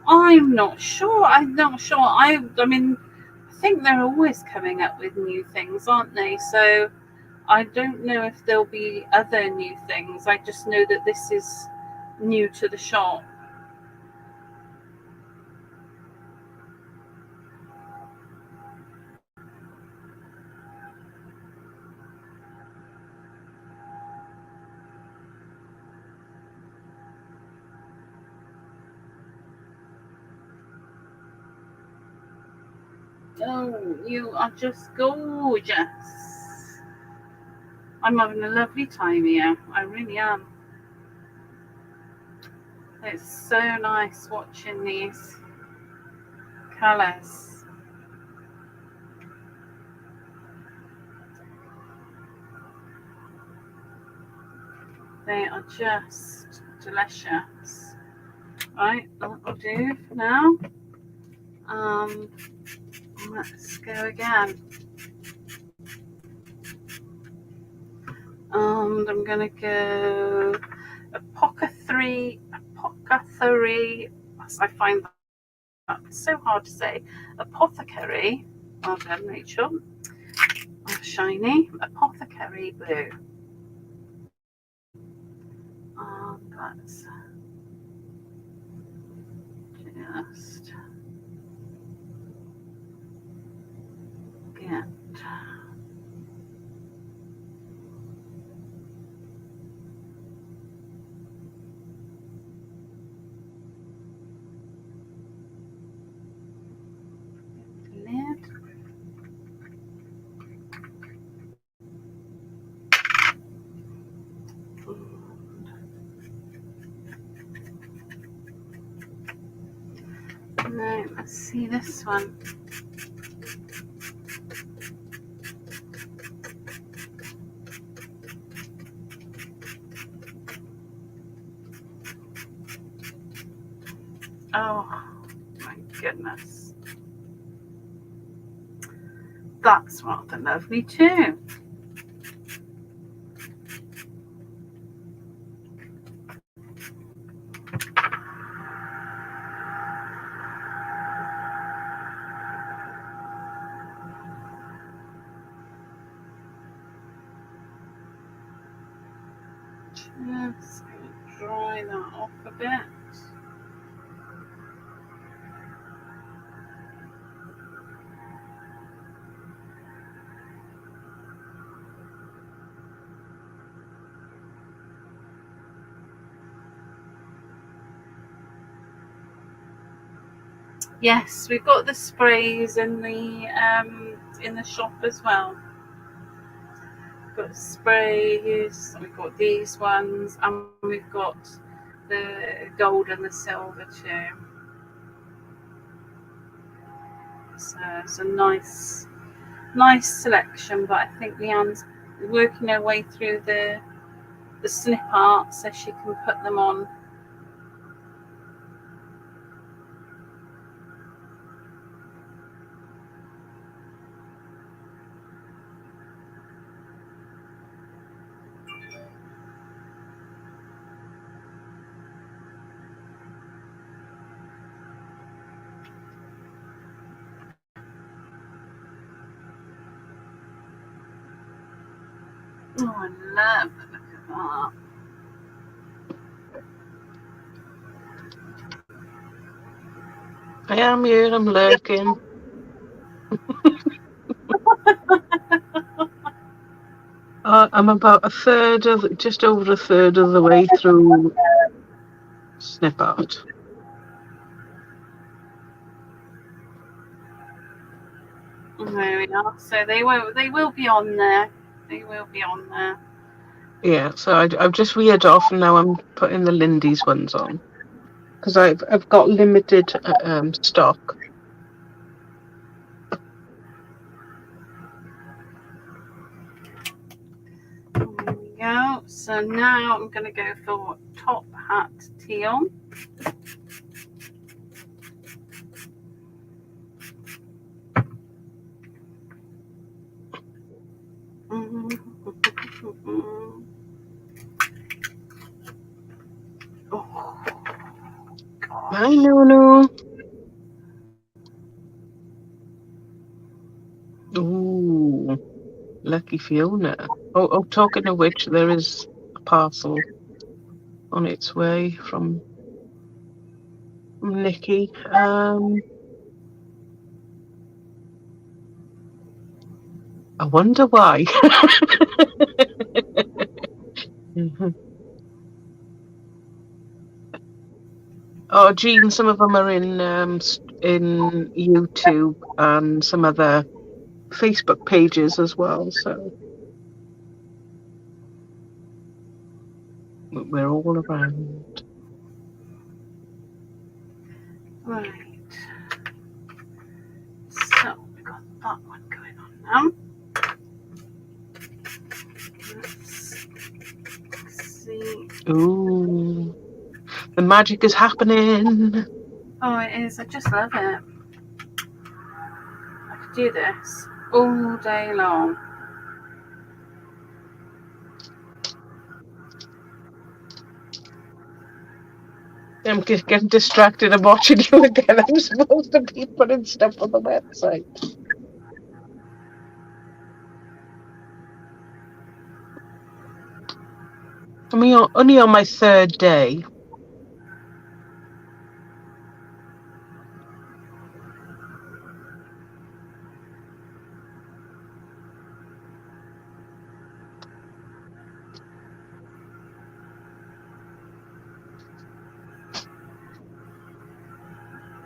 I'm not sure. I mean, I think they're always coming up with new things, aren't they? So I don't know if there'll be other new things. I just know that this is new to the shop. Oh, you are just gorgeous. I'm having a lovely time here. I really am. It's so nice watching these colours. They are just delicious. Right, that'll do for now. Let's go again. And I'm gonna go apothecary. I find that so hard to say. Apothecary. Well done, Rachel. Oh, shiny. Apothecary blue. Let's just get lid. Right, let's see this one. Oh my goodness. That's rather lovely too. Just dry that off a bit. Yes, we've got the sprays in the shop as well. We've got sprays, we've got these ones, and we've got the gold and the silver too. So it's a nice selection, but I think Leanne's working her way through the snip art so she can put them on. Oh, I love the look of that. I am here, I'm lurking. I'm about just over a third of the way through snip art. There we are. So they will be on there. They will be on there. Yeah, so I've just veered off and now I'm putting the Lindy's ones on because I've got limited stock. There we go. So now I'm going to go for top hat teal. Oh, Hi, Nunu. Ooh, lucky Fiona. Oh, talking of which, there is a parcel on its way from Nikki. I wonder why. Oh, Jean, some of them are in YouTube and some other Facebook pages as well. So we're all around. right. So we've got that one going on now. Let's see. Ooh, the magic is happening. Oh, it is. I just love it. I could do this all day long. I'm just getting distracted. I'm watching you again. I'm supposed to be putting stuff on the website. I'm only on my third day.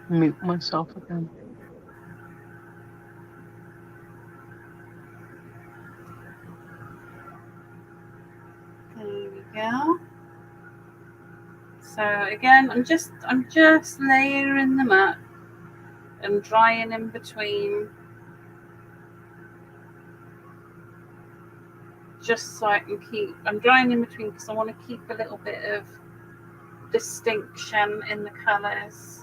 Mute myself again. There we go. So again, I'm just layering them up and drying in between, just so I can keep. I'm drying in between because I want to keep a little bit of distinction in the colours.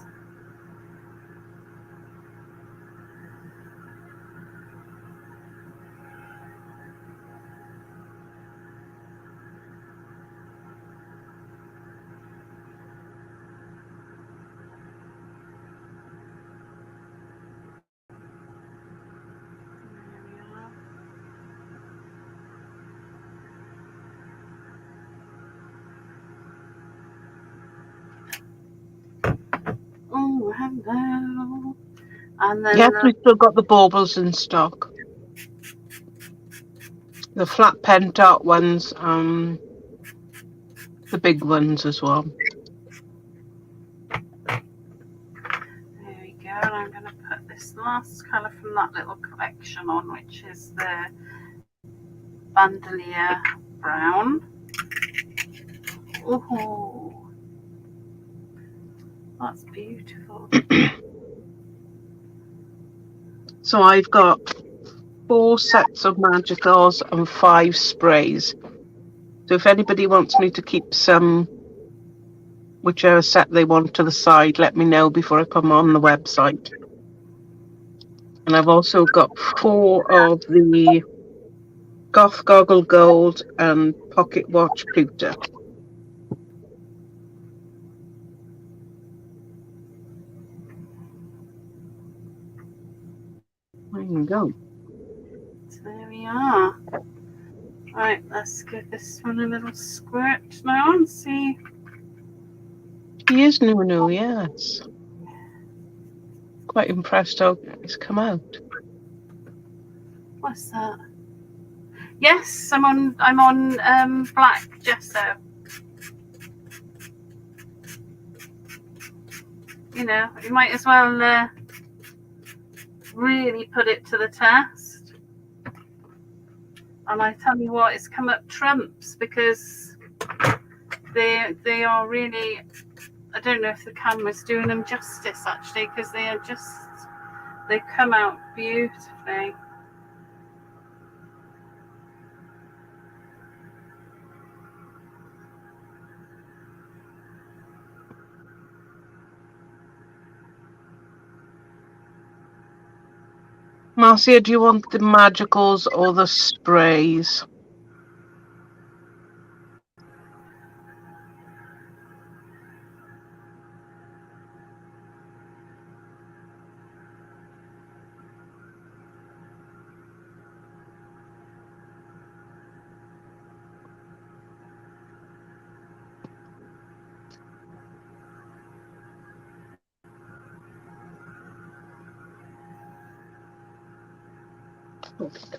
Oh, hello. And then Yes, we've still got the baubles in stock. The flat pen dot ones, the big ones as well. there we go. And I'm going to put this last colour from that little collection on, which is the Bandolier Brown. Oh, that's beautiful. So I've got 4 sets of magicals and 5 sprays. So if anybody wants me to keep some, whichever set they want to the side, let me know before I put them on the website. And I've also got 4 of the Goth Goggle Gold and Pocket Watch Pewter. There you go. So there we are. Right, let's give this one a little squirt now and see. He is new, yes. Quite impressed how it's come out. What's that? Yes, I'm on black gesso. You know, you might as well really put it to the test. And I tell you what, it's come up trumps because they are really. I don't know if the camera's doing them justice actually, because they come out beautifully. Marcia, do you want the magicals or the sprays?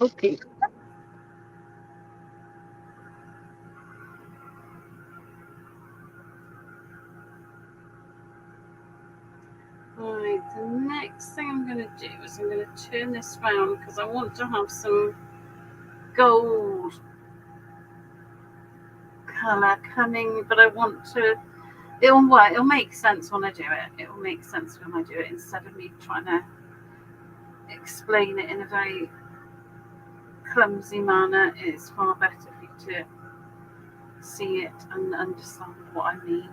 Okay. Right, the next thing I'm going to do is I'm going to turn this round because I want to have some gold colour coming, but I want to. It'll make sense when I do it. It will make sense when I do it instead of me trying to explain it in a very clumsy manner. It's far better for you to see it and understand what I mean.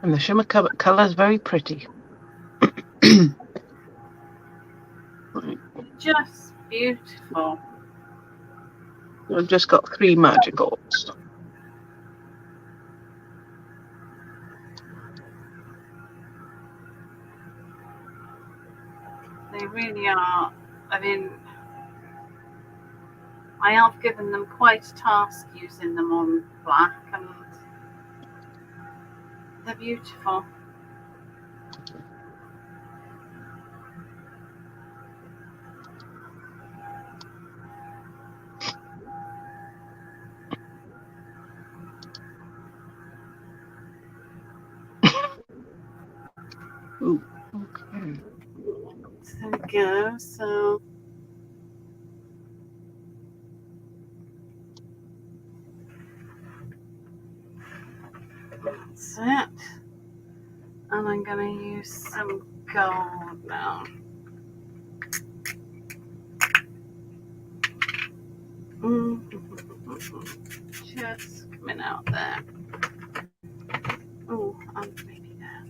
And the shimmer colour is very pretty. Just beautiful. I've just got 3 magicals. They really are. I mean, I have given them quite a task using them on black, and they're beautiful. Ooh, okay. There we go. So that's it. And I'm going to use some gold now. Just coming out there. Oh, and maybe there.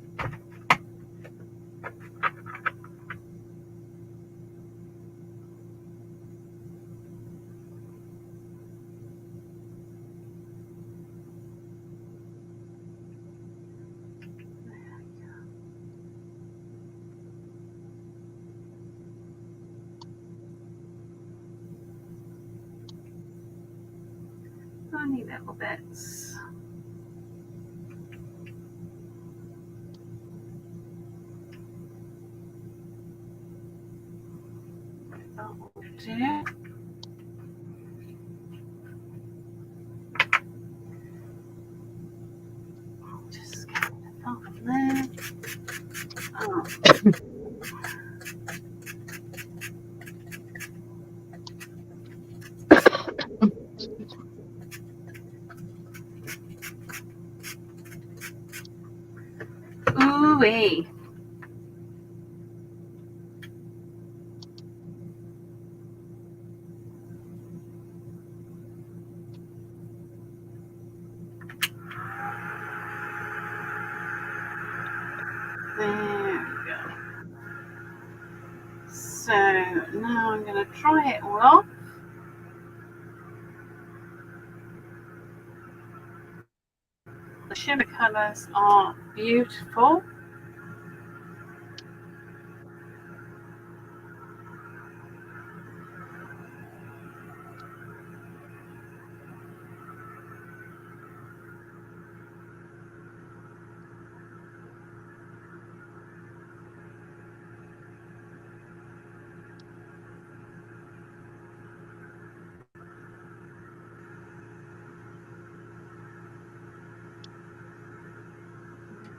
Tiny little bits. That will do. I'll just get that on there. Oh. Ooh-wee. There we go. So now I'm going to dry it all off. The shimmer colours are beautiful.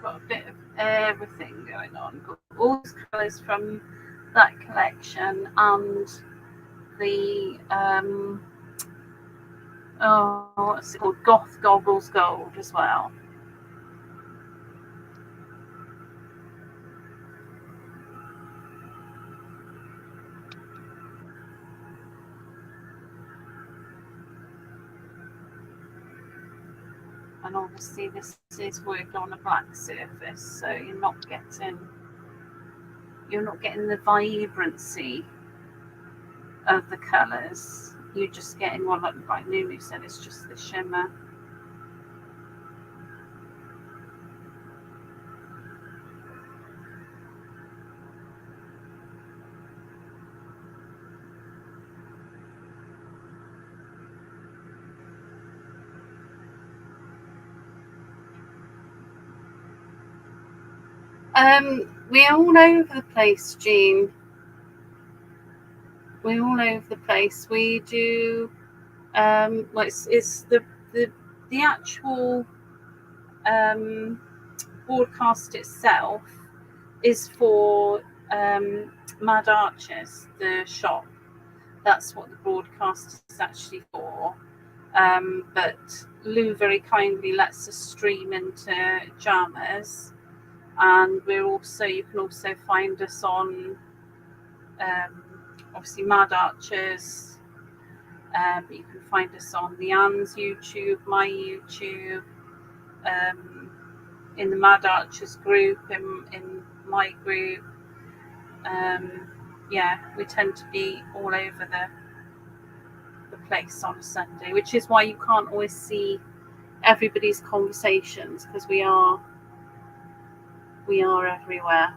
Got a bit of everything going on. Got all these colours from that collection and the what's it called? Goth Goggles Gold as well. And obviously this is worked on a black surface, so you're not getting the vibrancy of the colours. You're just getting one, like Nunu said, it's just the shimmer. We're all over the place, Jean. We're all over the place. We do well, it's the actual broadcast itself is for Mad Arches, the shop. That's what the broadcast is actually for. But Lou very kindly lets us stream into Jammers, and you can also find us on obviously Mad Archers. You can find us on the Anne's YouTube, my YouTube, in the Mad Archers group, in my group. Yeah, we tend to be all over the place on a Sunday, which is why you can't always see everybody's conversations, because we are everywhere.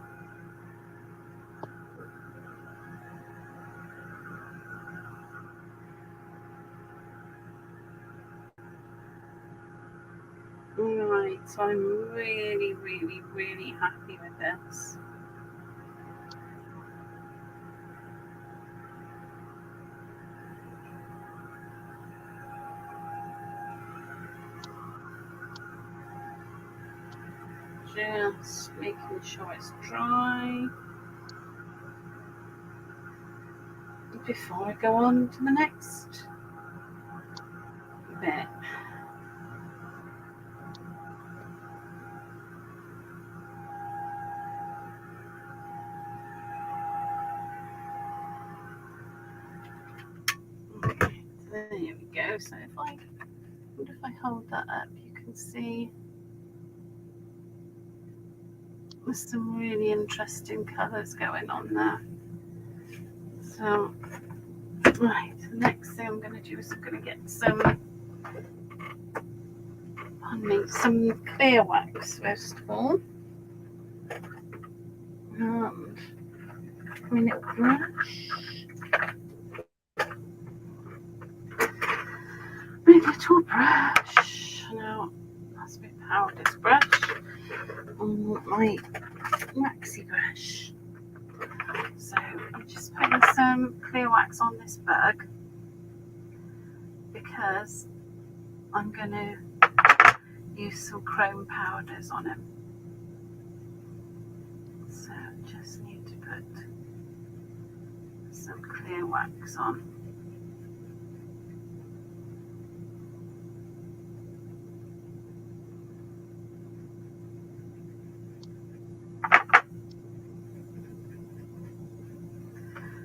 Right, so I'm really, really, really happy with this. Just making sure it's dry before I go on to the next bit. Okay, there we go. So if I hold that up, you can see there's some really interesting colours going on there. So, right, the next thing I'm going to do is I'm going to get some clear wax first of all. And a minute brush. My little brush. Now, that's my powders brush. My waxy brush. So I'm just putting some clear wax on this bug because I'm going to use some chrome powders on him. So just need to put some clear wax on.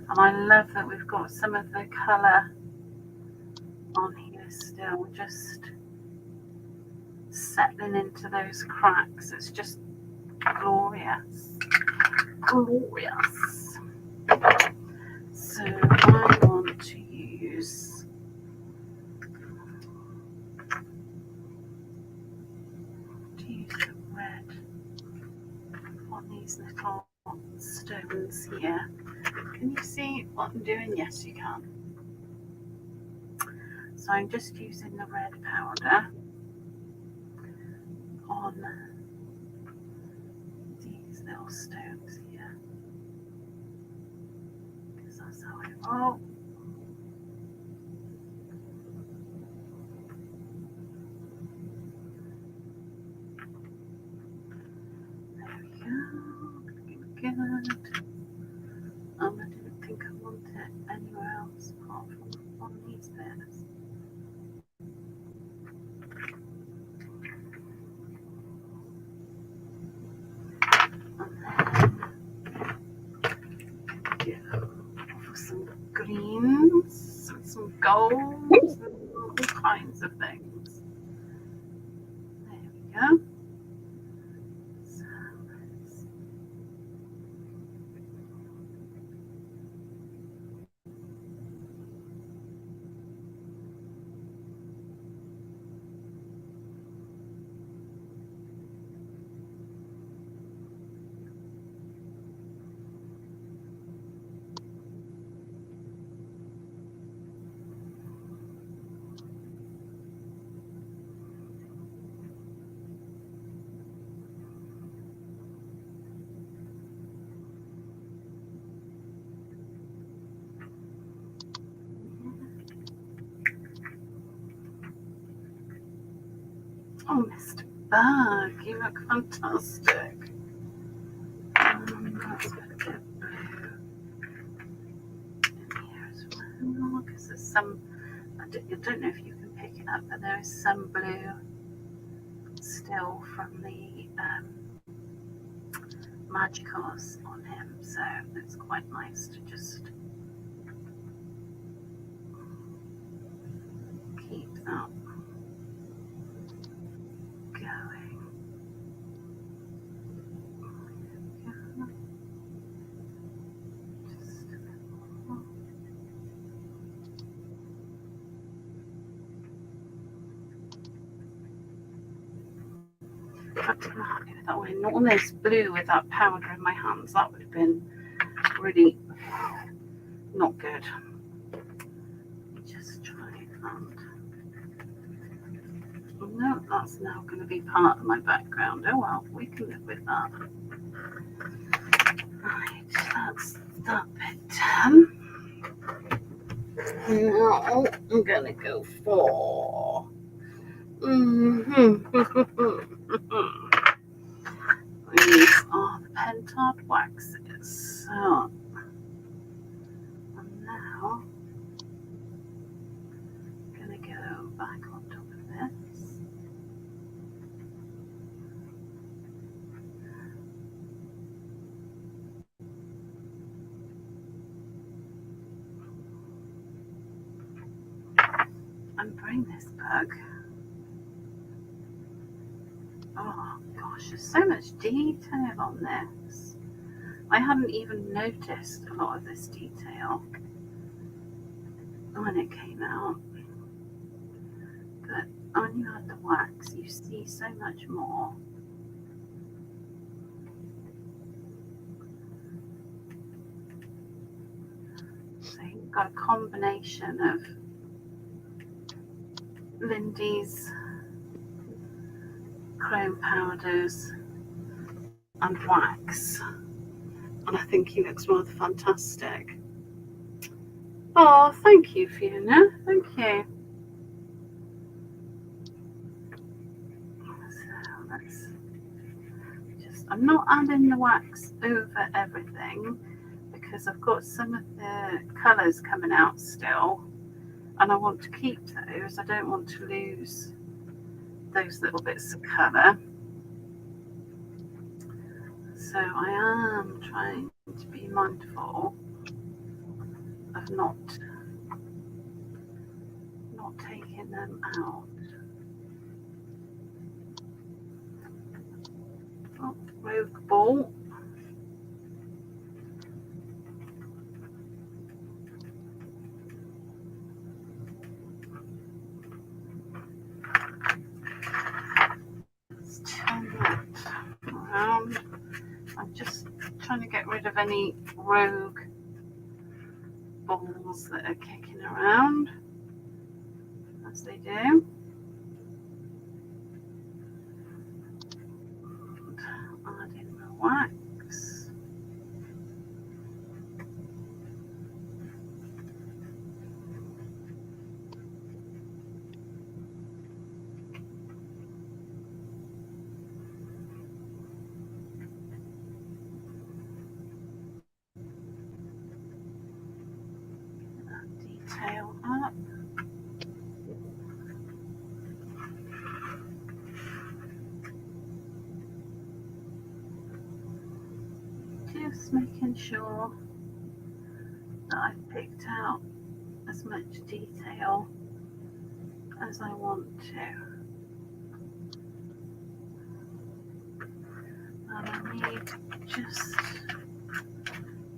And I love that we've got some of the colour on here still, just settling into those cracks. It's just glorious. Glorious. So I want to use the red on these little stones here. Can you see what I'm doing? Yes, you can. So I'm just using the red powder on these little stones here, because that's how I roll. There we go. Good. I didn't think I wanted it anywhere else apart from on these bits. For some greens, some golds, all kinds of things. There we go. So oh, Mr. Bug, you look fantastic. Let's put a bit of blue in here as well, because there's some, I don't know if you can pick it up, but there is some blue still from the magicals on him, so it's quite nice to just keep that going. Just a bit more. I'm happy with that one. Not all this blue with that powder in my hands. That would have been really not good. Just try and no, that's now going to be part of my background. Oh well, we can live with that. Right, that's that bit done. Now I'm going to go for these are the pentard waxes. So, and now I'm going to go back on top of this. And bring this bug. Oh gosh, there's so much detail on this. I hadn't even noticed a lot of this detail when it came out. But when you add the wax, you see so much more. So you've got a combination of Lindy's chrome powders and wax. And I think he looks rather fantastic. Oh, thank you, Fiona. Thank you. So let's just, I'm not adding the wax over everything because I've got some of the colours coming out still and I want to keep those. I don't want to lose those little bits of colour. So I am trying to be mindful of not taking them out. Oh, rogue ball. Let's turn that around. I'm just trying to get rid of any rogue balls that are kicking around, as they do. And add in the wax. That detail up. Just making sure that I've picked out as much detail as I want to. And I need just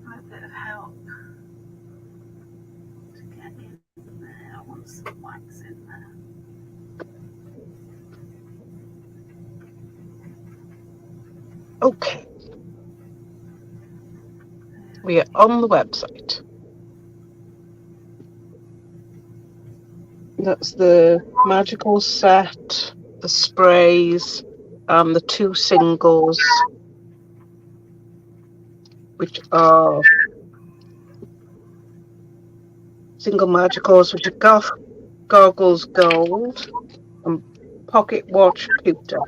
a bit of help to get in there. I want some wax in there. Okay. We are on the website. That's the magical set, the sprays, the 2 singles, which are single magicals, which are goggles gold and pocket watch pewter.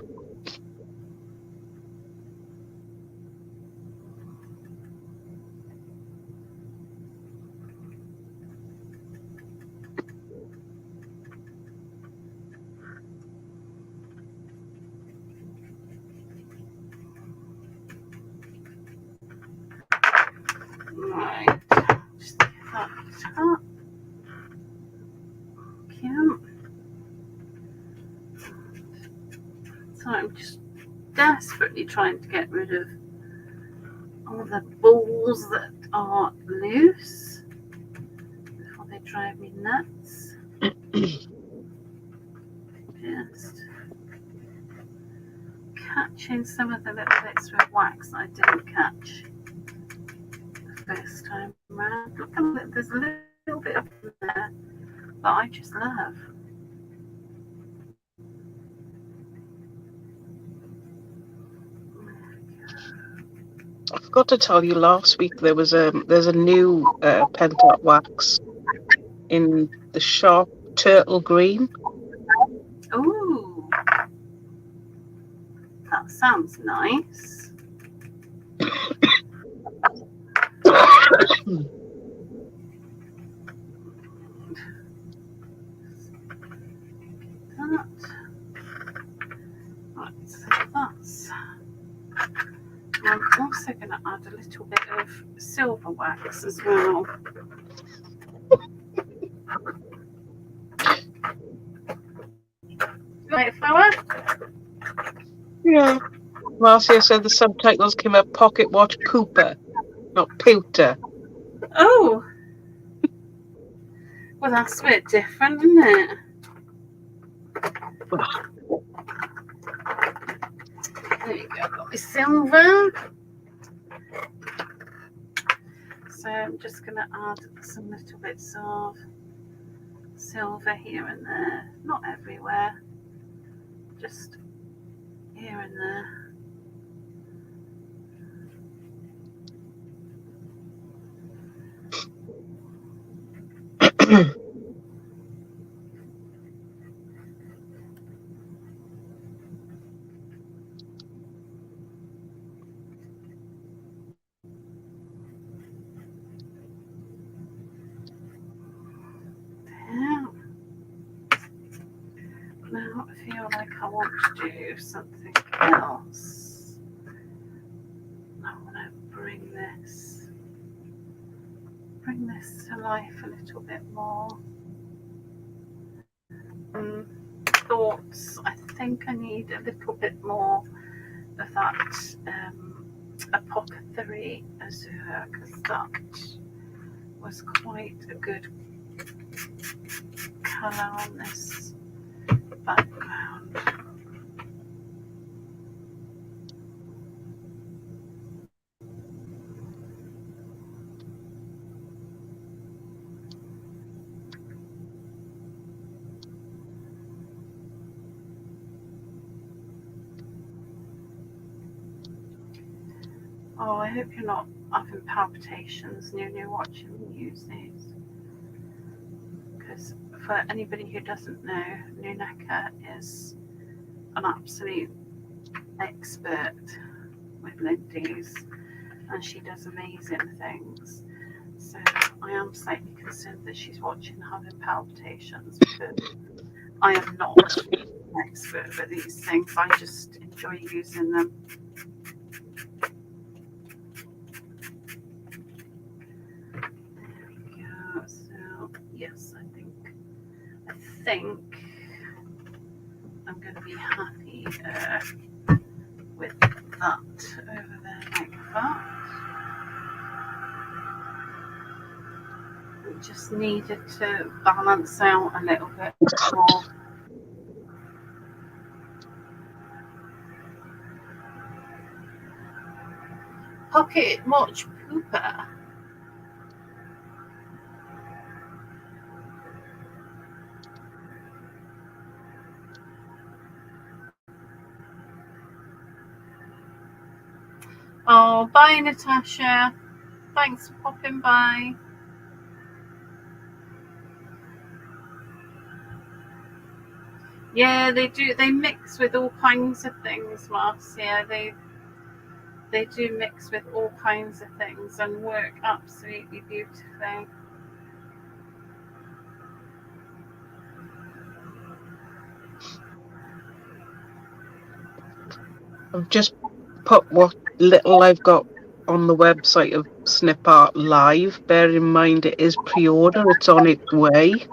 I'm just desperately trying to get rid of all the balls that are loose before they drive me nuts. Just catching some of the little bits with wax that I didn't catch the first time around. Look, there's a little bit of there that I just love. I forgot to tell you last week there's a new pent up wax in the shop, turtle green. Ooh, that sounds nice. That. Right, so that's. I'm also going to add a little bit of silver wax as well. Right, flower? Yeah. Marcia said the subtitles came up pocket watch pooper, not pewter. Oh! Well, that's a bit different, isn't it? There you go, I've got my silver. So I'm just going to add some little bits of silver here and there. Not everywhere, just here and there. Now I feel like I want to do something else. I want to bring this to life a little bit more. Thoughts. I think I need a little bit more of that apothecary azure, because that was quite a good colour on this background. Oh, I hope you're not having palpitations when you're watching me use these. Because for anybody who doesn't know, Luneka is an absolute expert with Lindy's, and she does amazing things. So I am slightly concerned that she's watching having palpitations, because I am not an expert with these things. I just enjoy using them. So yes, I think I'm going to be happy with that over there like that. We just needed to balance out a little bit more. Pocket watch pooper. Oh, bye, Natasha. Thanks for popping by. Yeah, they do. They mix with all kinds of things, Marcia. They do mix with all kinds of things and work absolutely beautifully. I've just put what little I've got on the website of Snip Art Live. Bear in mind it is pre-order, it's on its way.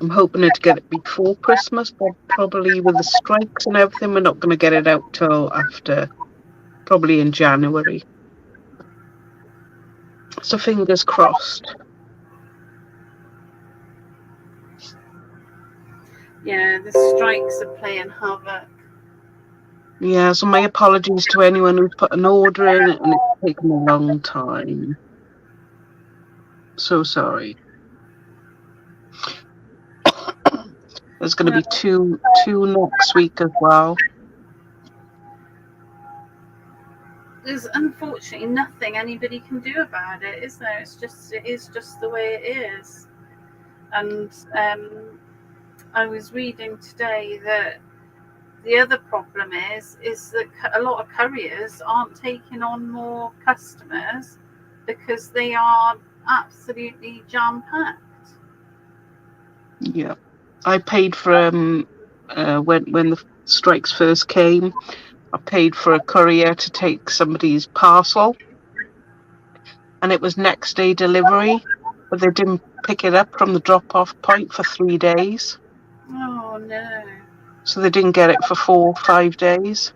I'm hoping to get it before Christmas, but probably with the strikes and everything, we're not going to get it out till after, probably in January. So fingers crossed. Yeah, the strikes are playing havoc. Yeah, so my apologies to anyone who's put an order in and it's taken a long time. So sorry. There's going to be two next week as well. There's unfortunately nothing anybody can do about it, is there? It is just the way it is. And I was reading today that the other problem is that a lot of couriers aren't taking on more customers because they are absolutely jam packed. Yeah, I paid for when the strikes first came. I paid for a courier to take somebody's parcel, and it was next day delivery, but they didn't pick it up from the drop-off point for 3 days. Oh no. So they didn't get it for 4 or 5 days.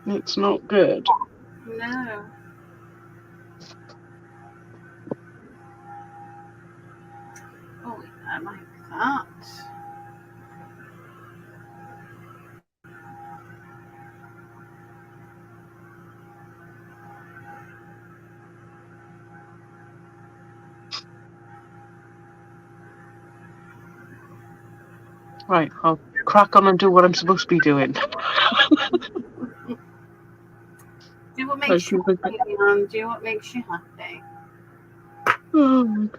It's not good. No. Oh, I like that. Right, I'll crack on and do what I'm supposed to be doing. Do what makes you happy, Leanne. Do what makes you happy. Oh.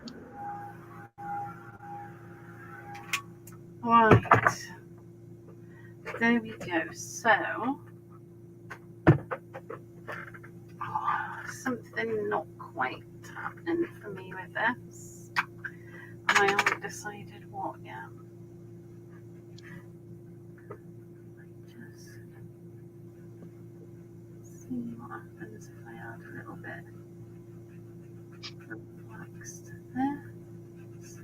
Right. There we go. So, something not quite happening for me with this. And I haven't decided what yet. Just see what happens if I add a little bit of wax to this.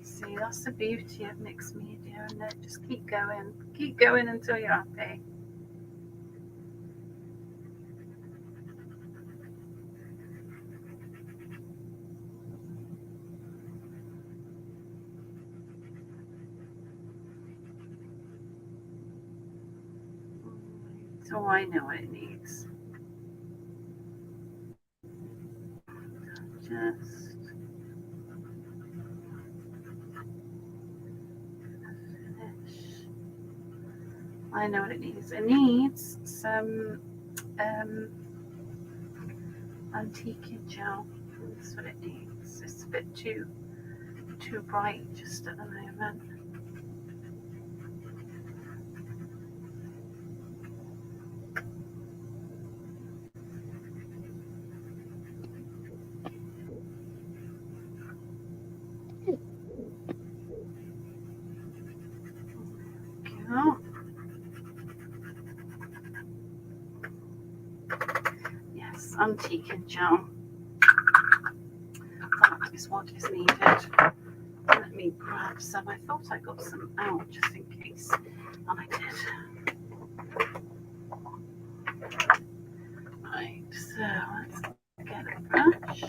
See, that's the beauty of mixed media, and it just keep going until you're happy. So I know what it needs. Just finish. I know what it needs. It needs some antique gel. That's what it needs. It's a bit too bright just at the moment. Oh. Yes, antique gel. That is what is needed. Let me grab some. I thought I got some out just in case, and I did. Right, so let's get a brush.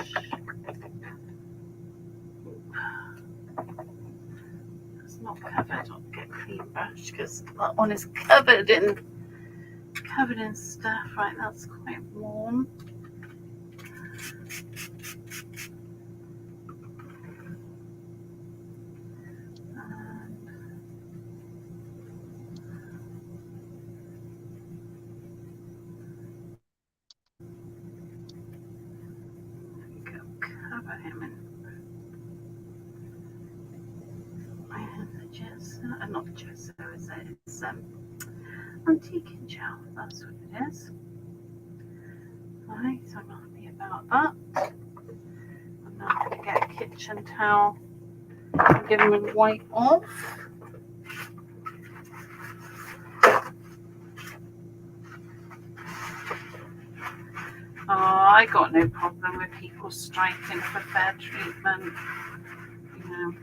It's not covered. I'll get a clean brush because that one is covered in stuff. Right, that's quite warm. Cover him in gesso, not gesso, is it? It's antique gel. That's what it is. Right, so I'm happy about that. I'm now going to get a kitchen towel and give him a wipe off. I got no problem with people striking for fair treatment. You know,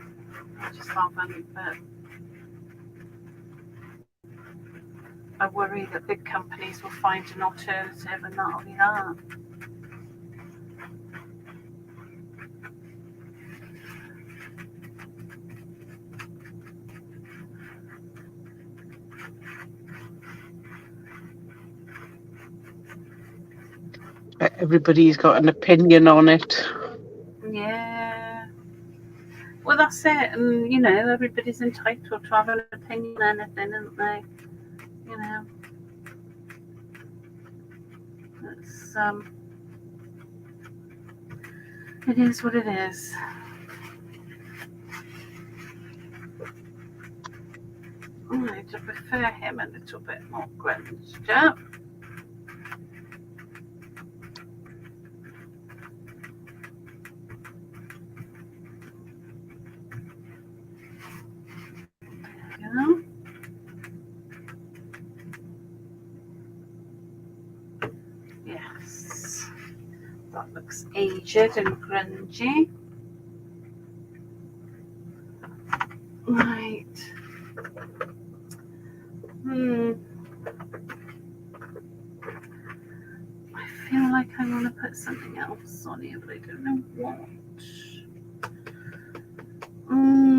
I just haven't, but I worry that big companies will find an alternative and that'll be that. Everybody's got an opinion on it. Yeah. Well, that's it. And, you know, everybody's entitled to have an opinion on anything, aren't they? You know. It's, it is what it is. I prefer him a little bit more grunge. Yeah. Yes. That looks aged and grungy. Right. I feel like I want to put something else on here, but I don't know what. Oh.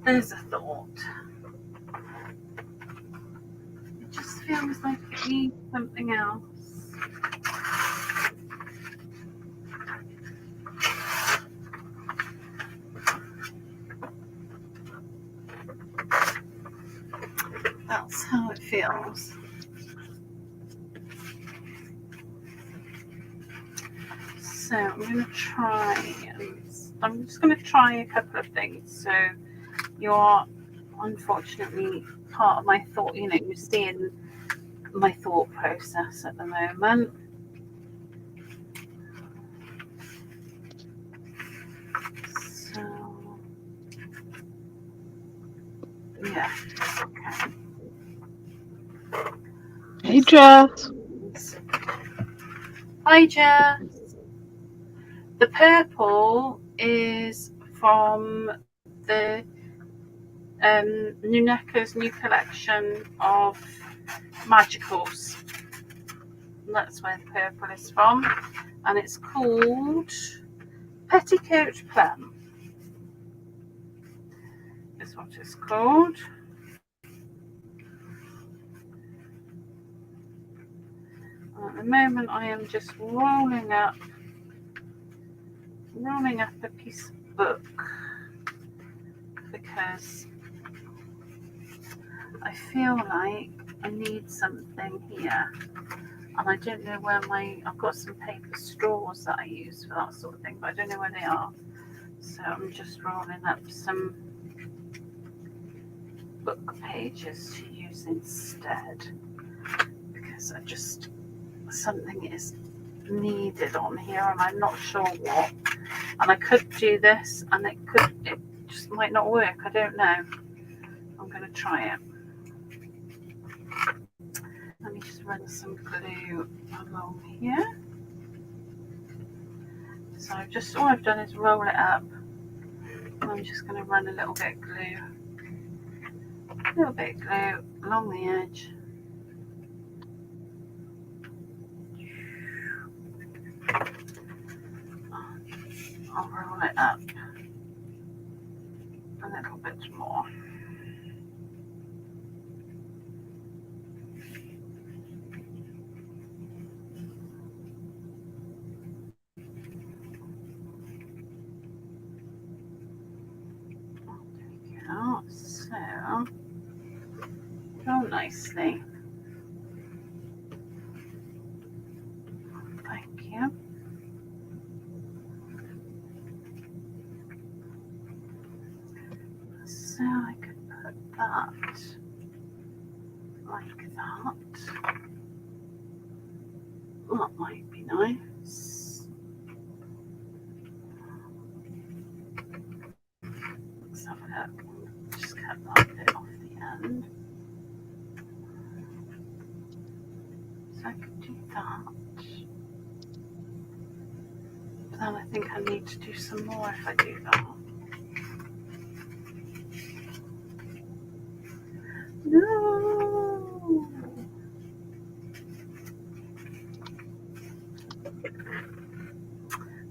There's a thought. It just feels like it needs something else. That's how it feels. So I'm just going to try a couple of things. So you're unfortunately part of my thought, you know, you're seeing my thought process at the moment. So, yeah, okay. Hey, Jess. Hi, Jess. The purple is from the Nuneca's new collection of magicals. That's where the purple is from, and it's called Petticoat Plum. Is what it's called. At the moment, I am just rolling up a piece of book because I feel like I need something here, and I don't know where I've got some paper straws that I use for that sort of thing, but I don't know where they are. So I'm just rolling up some book pages to use instead because something is needed on here and I'm not sure what. And I could do this and it just might not work. I don't know. I'm going to try it. Let me just run some glue along here. So all I've done is roll it up. I'm just going to run a little bit of glue along the edge. I'll roll it up a little bit more. So, go nicely. Thank you. So I could put that like that. That might be nice. Let's have a look. Just cut that bit off So I could do that. But then I think I need to do some more if I do that. No!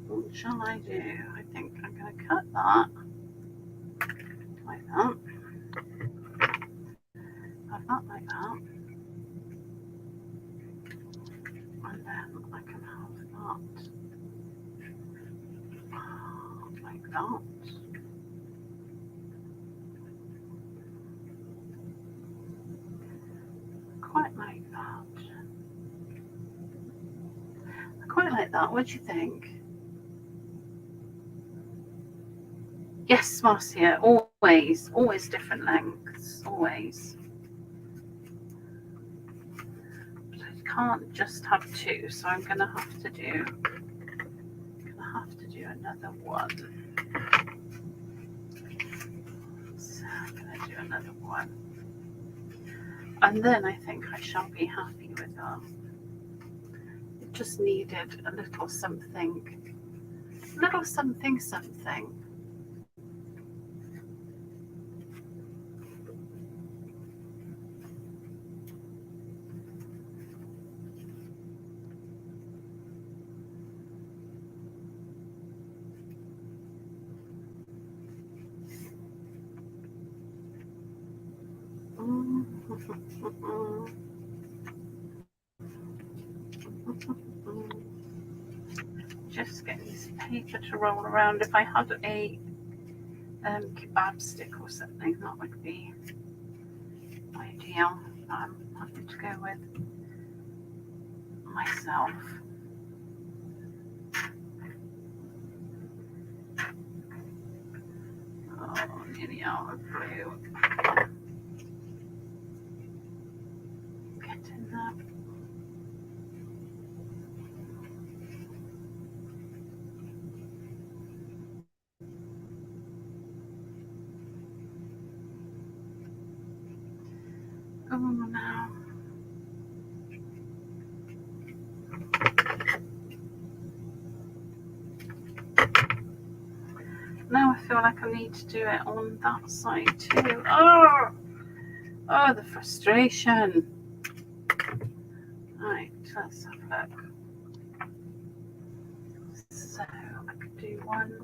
What shall I do? I think I'm going to cut that like that. Have that like that. And then I can have that like that. Quite like that. I quite like that. What do you think? Yes, Marcia, always different lengths, always. But I can't just have two, so I'm gonna have to do another one. So I'm gonna do another one. And then I think I shall be happy with that. It just needed a little something. Just get this paper to roll around. If I had a kebab stick or something, that would be ideal. I'm having to go with myself. Oh, nearly out of glue. Get in there. Oh, now. Now I feel like I need to do it on that side too. Oh, the frustration. Right, let's have a look. So I could do one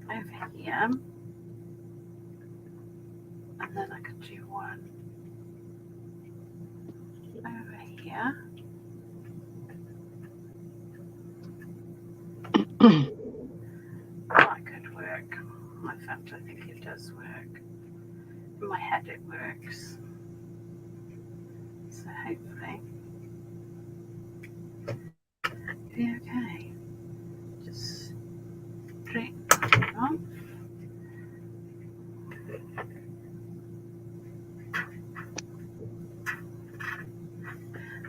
over here, and then I could do one over here. That could work. In fact, I think it does work. In my head it works. So hopefully it'll be okay. Just straighten that off.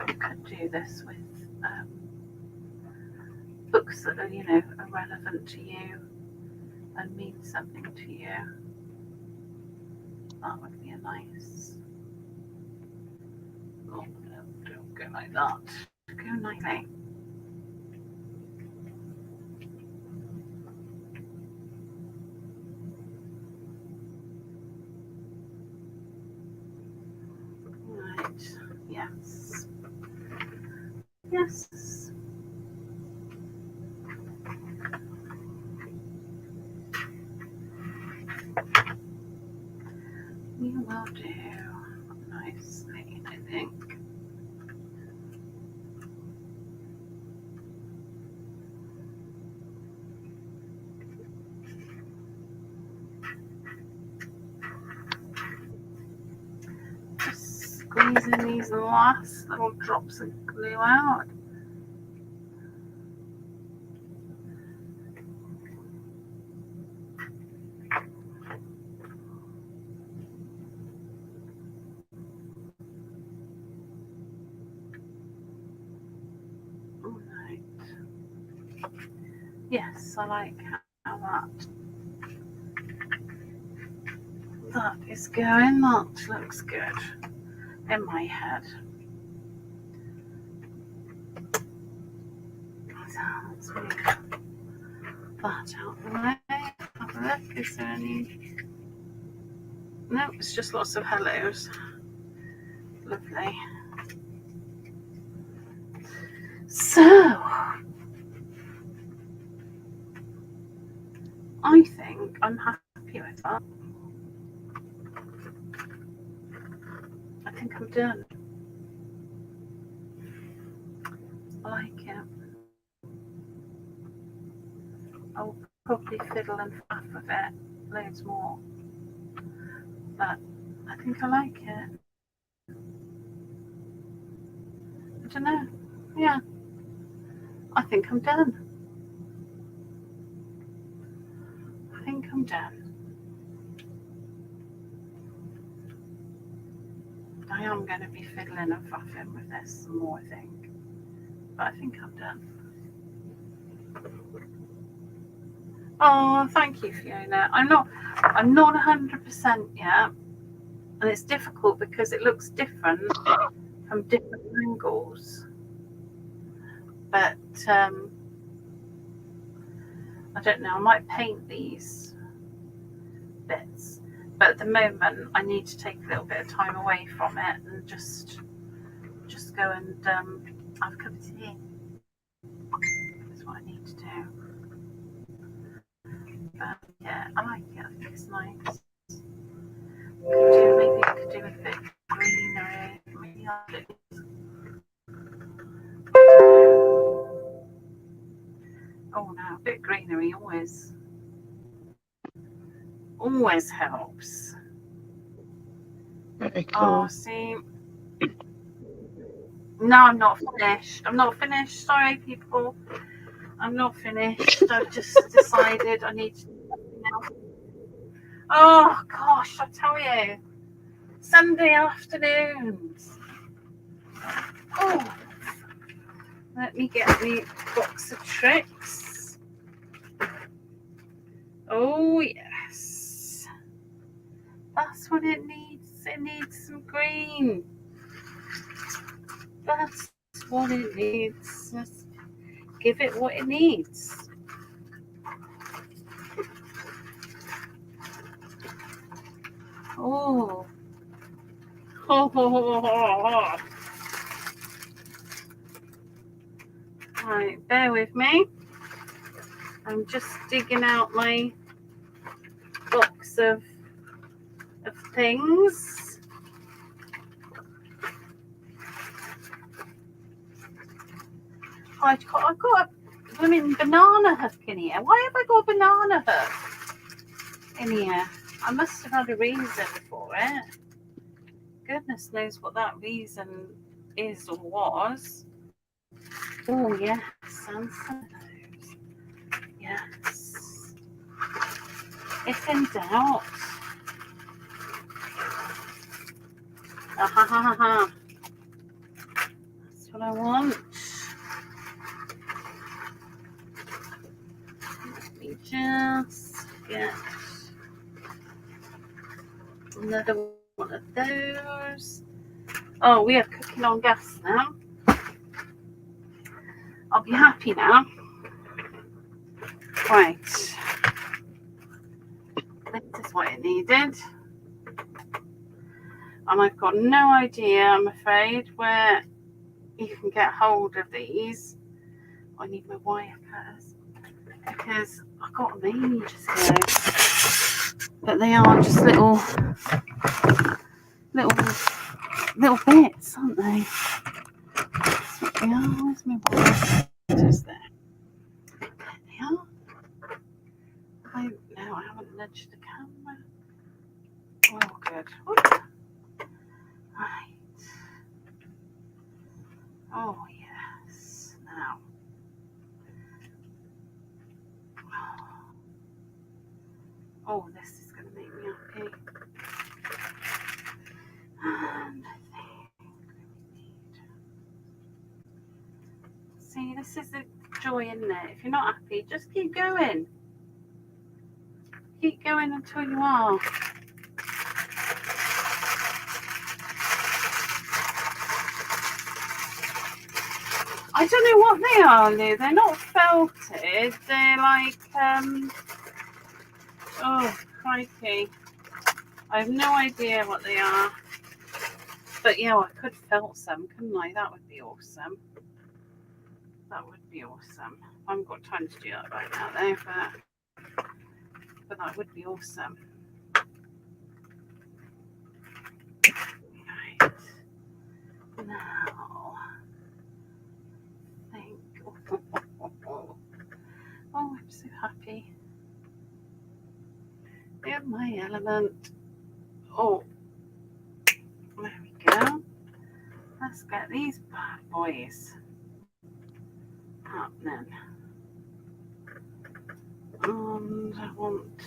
You could do this with books that are, are relevant to you and mean something to you. That would be a nice. Oh, don't go like that. Go nicely. Right. Yes. Yes. We will do nicely, I think. Just squeezing these last little drops of glue out. Right. Yes, I like how that is going. That looks good. in my head. So let's move that out the way. Have a look. Is there any? No, it's just lots of hellos. Lovely. So I think I'm happy with that. I think I'm done. I like it. I'll probably fiddle and faff with it loads more, but I think I like it. I don't know. Yeah, I think I'm done. I think I'm done. I am going to be fiddling and faffing with this some more, I think. But I think I'm done. Oh, thank you, Fiona. I'm not 100% yet, and it's difficult because it looks different from different angles. But I don't know. I might paint these bits, but at the moment I need to take a little bit of time away from it and just go and have a cup of tea. That's what I need to do. But yeah, I like it. I think it's nice. Maybe I could do a bit of greenery. Maybe I'll do. Oh no, a bit of greenery always helps. Very cool. Oh, see. No, I'm not finished. I'm not finished. Sorry, people. I'm not finished. I've just decided I need to do something else. Oh gosh, I tell you, Sunday afternoons. Oh, let me get the box of tricks. Oh yes, that's what it needs. It needs some green. That's what it needs. Let's give it what it needs. Oh. Right, bear with me. I'm just digging out my box of things. I've got a blooming banana hook in here. Why have I got a banana hook in here? I must have had a reason for it. Goodness knows what that reason is or was. Oh yes, and some of those. Yes. If in doubt. Ha ha ha ha. That's what I want. Let me just get another one of those. Oh, we are cooking on gas now. I'll be happy now. Right. This is what it needed. And I've got no idea, I'm afraid, where you can get hold of these. I need my wire cutters because I got them ages ago. But they are just little bits, aren't they? That's what they are. Where's my wire cutters there? There they are. No, I haven't nudged the camera. Oh, good. Ooh. Right. Oh, yes. Now. Oh, this is going to make me happy. And I think we need. See, this is the joy, isn't it? If you're not happy, just keep going. Keep going until you are. I don't know what they are, Lou. They're not felted. They're like, oh, crikey. I have no idea what they are. But yeah, I could felt some, couldn't I? That would be awesome. That would be awesome. I haven't got time to do that right now, though, but that would be awesome. Right. Now, I think. Oh, I'm so happy. In my element. Oh, there we go. Let's get these bad boys happening. And I want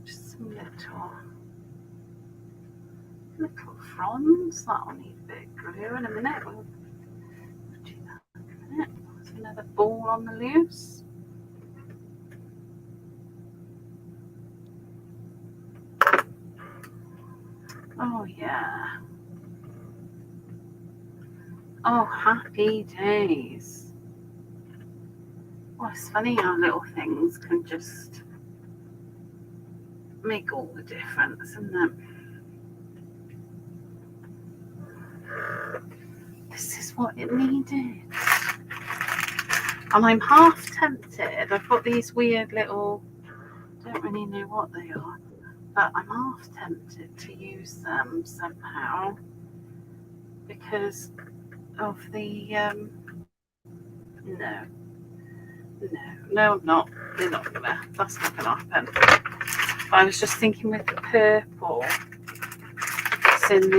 just some little fronds. That'll need a bit of glue in a minute. We'll do that in a minute. There's another ball on the loose. Oh yeah. Oh, happy days. Well, it's funny how little things can just make all the difference, isn't it? This is what it needed. And I'm half tempted. I've got these weird little, don't really know what they are, but I'm half tempted to use them somehow because of the, no, I'm not. They're not gonna, that's not gonna happen. I was just thinking with the purple, it's in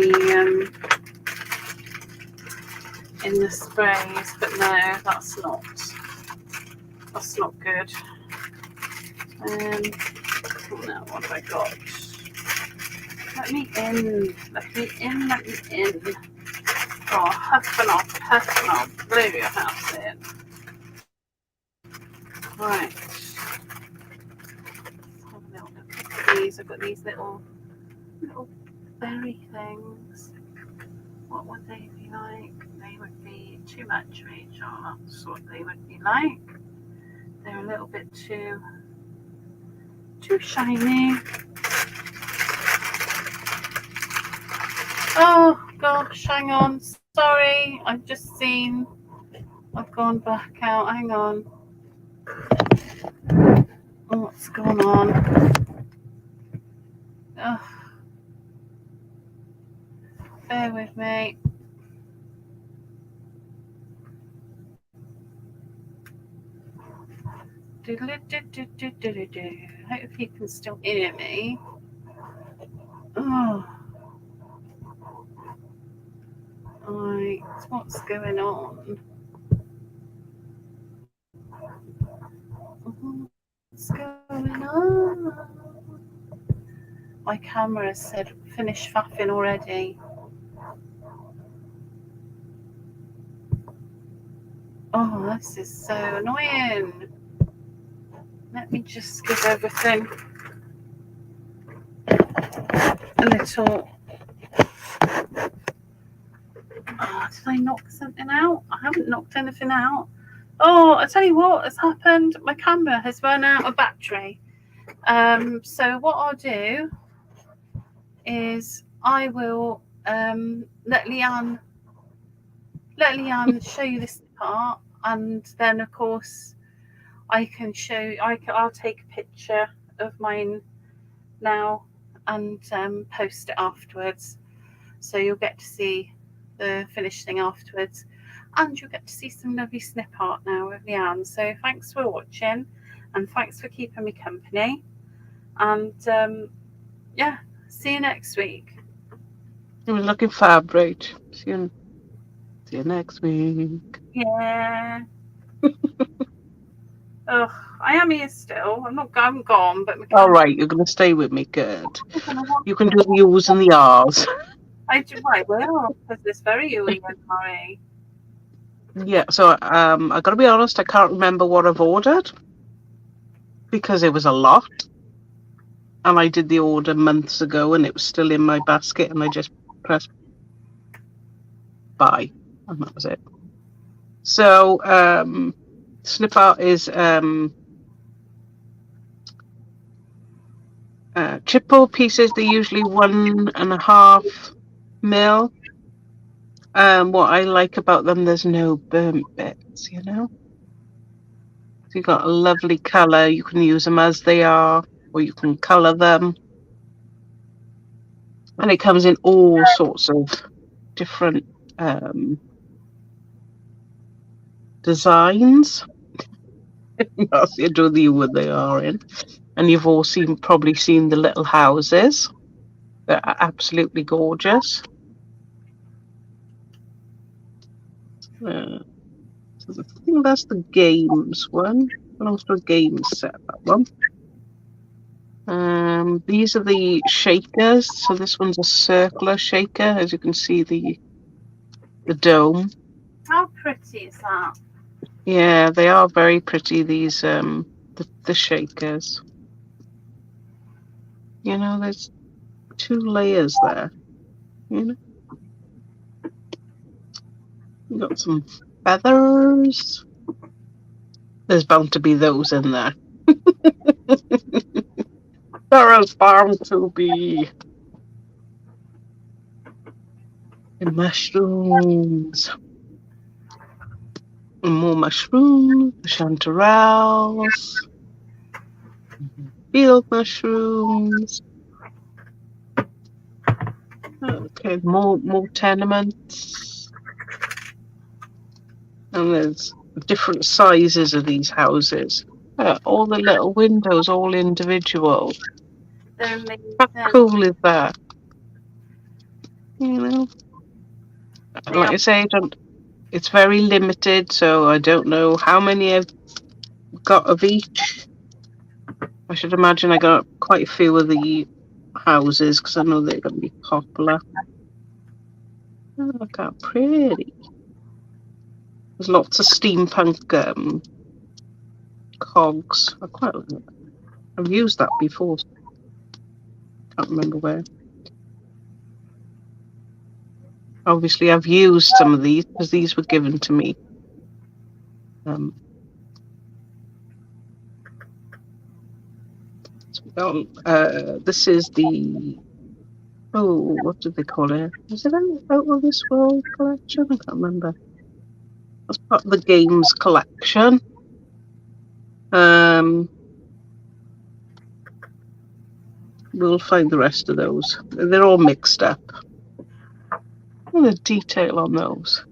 the sprays, but no, that's not good. Oh no, what have I got? Let me in. Oh, huffing off, blow your house in. Right. Let's have a little look at these. I've got these little berry things. What would they be like? They would be too much, Rachel. That's what they would be like. They're a little bit too shiny. Oh gosh, hang on. Sorry, I've just seen. I've gone back out. Hang on. Oh, what's going on? Oh, bear with me. I hope you can still hear me. Oh, right. What's going on? What's going on? My camera said finish faffing already. Oh, this is so annoying. Let me just give everything a little. Oh, did I knock something out? I haven't knocked anything out. Oh, I tell you what has happened. My camera has run out of battery. So what I'll do is I will let Leanne show you this part, and then of course I can show. I'll take a picture of mine now and post it afterwards, so you'll get to see the finished thing afterwards, and you'll get to see some lovely snip art now with Leanne. So thanks for watching, and thanks for keeping me company, and yeah, see you next week. It was looking fab, right? See you next week. Yeah. Ugh, I am here still. I'm gone, but All right, you're going to stay with me. Good. You can do the U's and the R's. I will, because it's very ooey and hurry. Yeah, so I got to be honest, I can't remember what I've ordered because it was a lot. And I did the order months ago and it was still in my basket and I just pressed buy, and that was it. So snip art is chipboard pieces. They're usually 1.5 mil. What I like about them, there's no burnt bits, you know. So you've got a lovely colour. You can use them as they are, or you can colour them. And it comes in all sorts of different designs. That's the idea what they are in. And you've all probably seen the little houses. They're absolutely gorgeous. So I think that's the games one. Belongs to a games set, that one. These are the shakers. So this one's a circular shaker, as you can see the dome. How pretty is that? Yeah, they are very pretty, these the shakers. You know, there's 2 layers there. You know, you got some feathers. There's bound to be those in there. There is bound to be. And mushrooms. And more mushrooms. Chanterelles. Field mushrooms. Okay, more tenements. And there's different sizes of these houses. All the little windows, all individual. They're amazing. How cool is that? You know, like I say, it's very limited, so I don't know how many I've got of each. I should imagine I got quite a few of the houses because I know they're going to be popular. Oh, look how pretty. There's lots of steampunk cogs. I quite like that. I've used that before. Can't remember where. Obviously, I've used some of these because these were given to me. This is the what do they call it? Is it out of this world collection? I can't remember. That's part of the games collection. We'll find the rest of those. They're all mixed up. Look at the detail on those.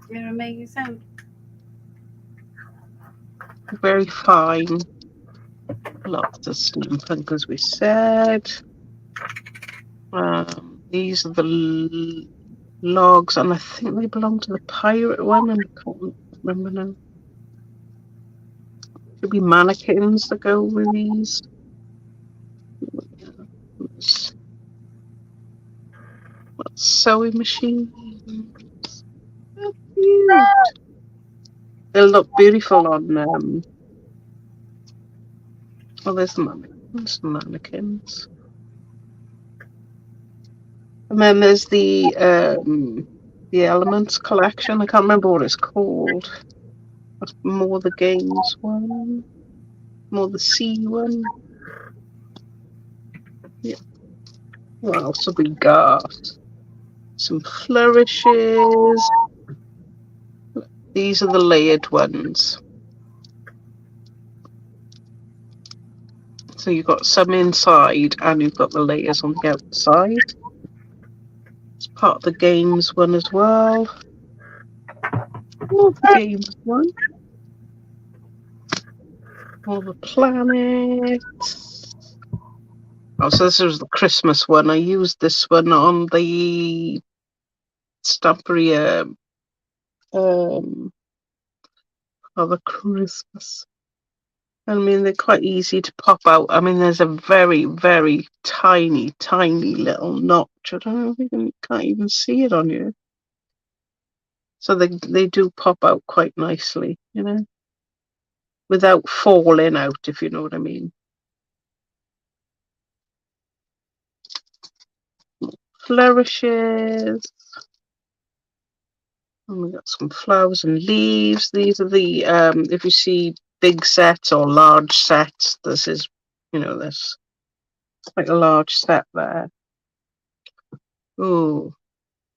They're amazing. Very fine. Lots of steampunk, as we said. These are the logs, and I think they belong to the pirate one, and I can't remember now. Could be mannequins that go with these. Sewing machines. How cute. They'll look beautiful on oh, there's the mannequins. And then there's the Elements collection. I can't remember what it's called. That's more the games one. More the sea one. Yeah. What else have we got? Some flourishes. These are the layered ones. So you've got some inside and you've got the layers on the outside. It's part of the games one as well. More the games one. More the planets. Oh, so this was the Christmas one. I used this one on the Stampery of a Christmas. I mean, they're quite easy to pop out. I mean, there's a very, very tiny, tiny little notch. I don't know if you can't even see it on you. So they do pop out quite nicely, you know, without falling out, if you know what I mean. Flourishes. And we've got some flowers and leaves. These are the, if you see big sets or large sets, this is, this like a large set there. Oh,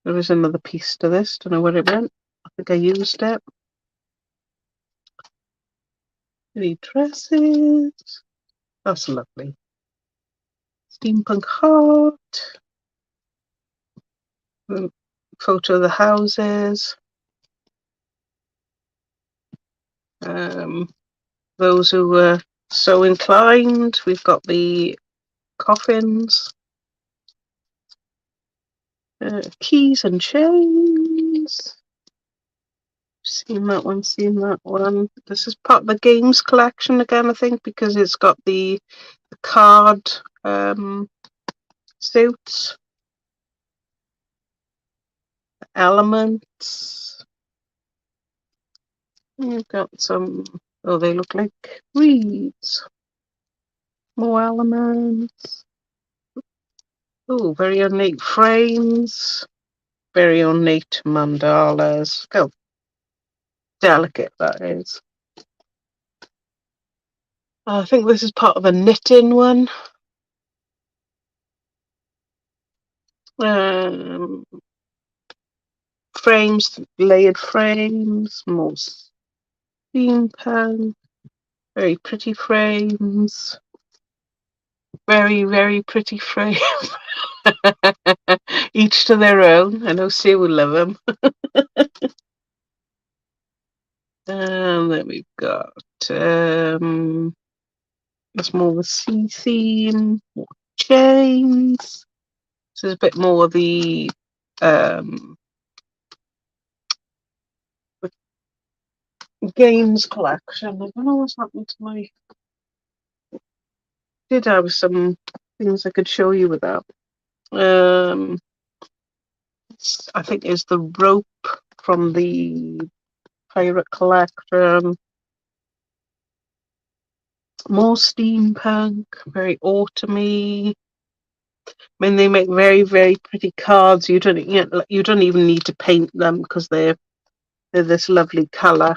there is another piece to this. Don't know where it went. I think I used it. Any dresses. That's lovely. Steampunk heart. Photo of the houses. Those who were so inclined, we've got the coffins, keys and chains. Seen that one, seen that one. This is part of the games collection again, I think, because it's got the card suits, elements. You've got some, oh, they look like reeds. More elements. Oh, very ornate frames. Very ornate mandalas. How delicate that is. I think this is part of a knitting one. Frames, layered frames, more steampunk. Very pretty frames. Very, very pretty frames. Each to their own. I know Sue will love them. And then we've got that's more the sea theme, more chains. So there's a bit more of the games collection. I don't know what's happened to my. Did have some things I could show you with that. I think is the rope from the pirate collection. More steampunk, very autumny. I mean, they make very, very pretty cards. You don't even need to paint them because they're this lovely colour.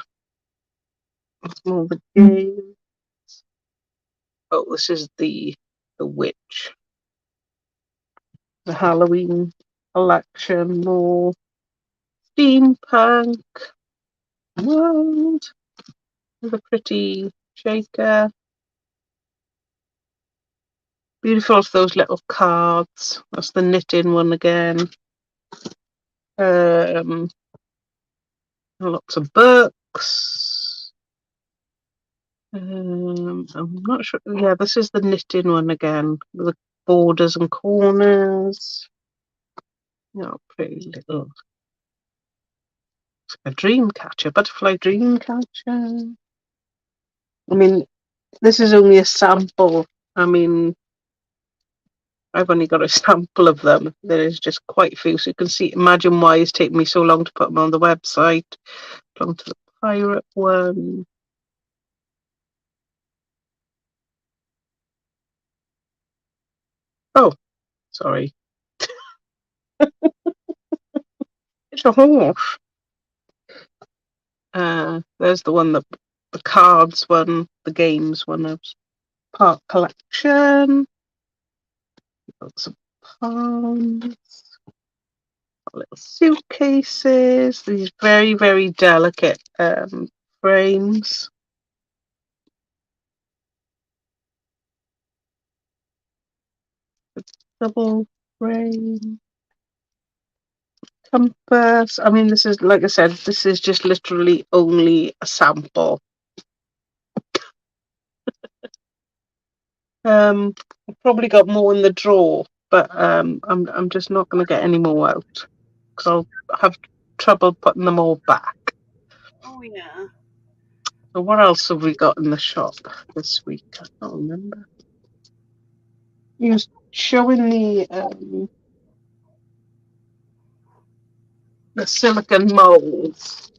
It's more the game. Oh, this is the witch. The Halloween collection, more steampunk world with a pretty shaker. Beautiful for those little cards. That's the knitting one again. Lots of books. I'm not sure. Yeah, this is the knitting one again with the borders and corners. Oh, pretty little. It's like a dream catcher, butterfly dream catcher. I mean, this is only a sample. I mean, I've only got a sample of them. There is just quite a few, so you can see. Imagine why it's taken me so long to put them on the website. Belong to the pirate one. Oh, sorry. It's a horse. There's the one that the cards one, the games one of part collection. Got some palms, little suitcases. These very, very delicate frames. Double frame. Compass. I mean, this is, like I said, this is just literally only a sample. I've probably got more in the drawer, but I'm just not going to get any more out because I'll have trouble putting them all back. Oh yeah. So what else have we got in the shop this week? I can't remember. He was showing the silicon molds,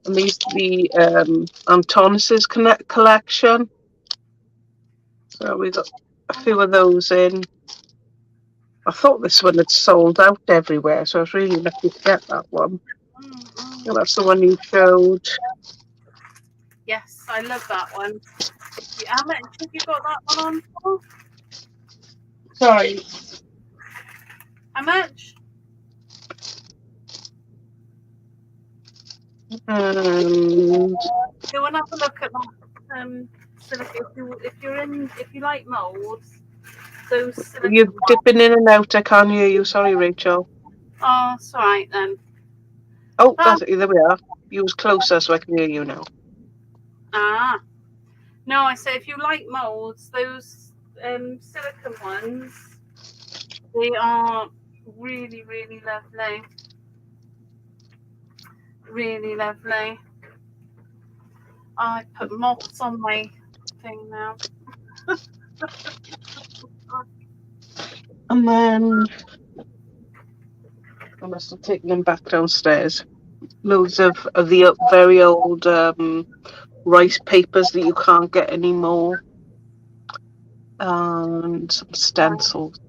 and these are the Antonis's collection. So we got a few of those in. I thought this one had sold out everywhere, so I was really lucky to get that one. Well, that's the one you showed. Yes, I love that one. How much have you got that one on for? Sorry. How much? Go and have a look at that. Silicone. If you like molds, those silicone. You're dipping in and out. I can't hear you. Sorry, Rachel. Oh, it's all right then. Oh, there we are. You was closer, so I can hear you now. No, I say if you like molds, those silicone ones, they are really, really lovely. Really lovely. I put moths on my thing now. And then I must have taken them back downstairs. Loads of the very old rice papers that you can't get anymore. And some stencils.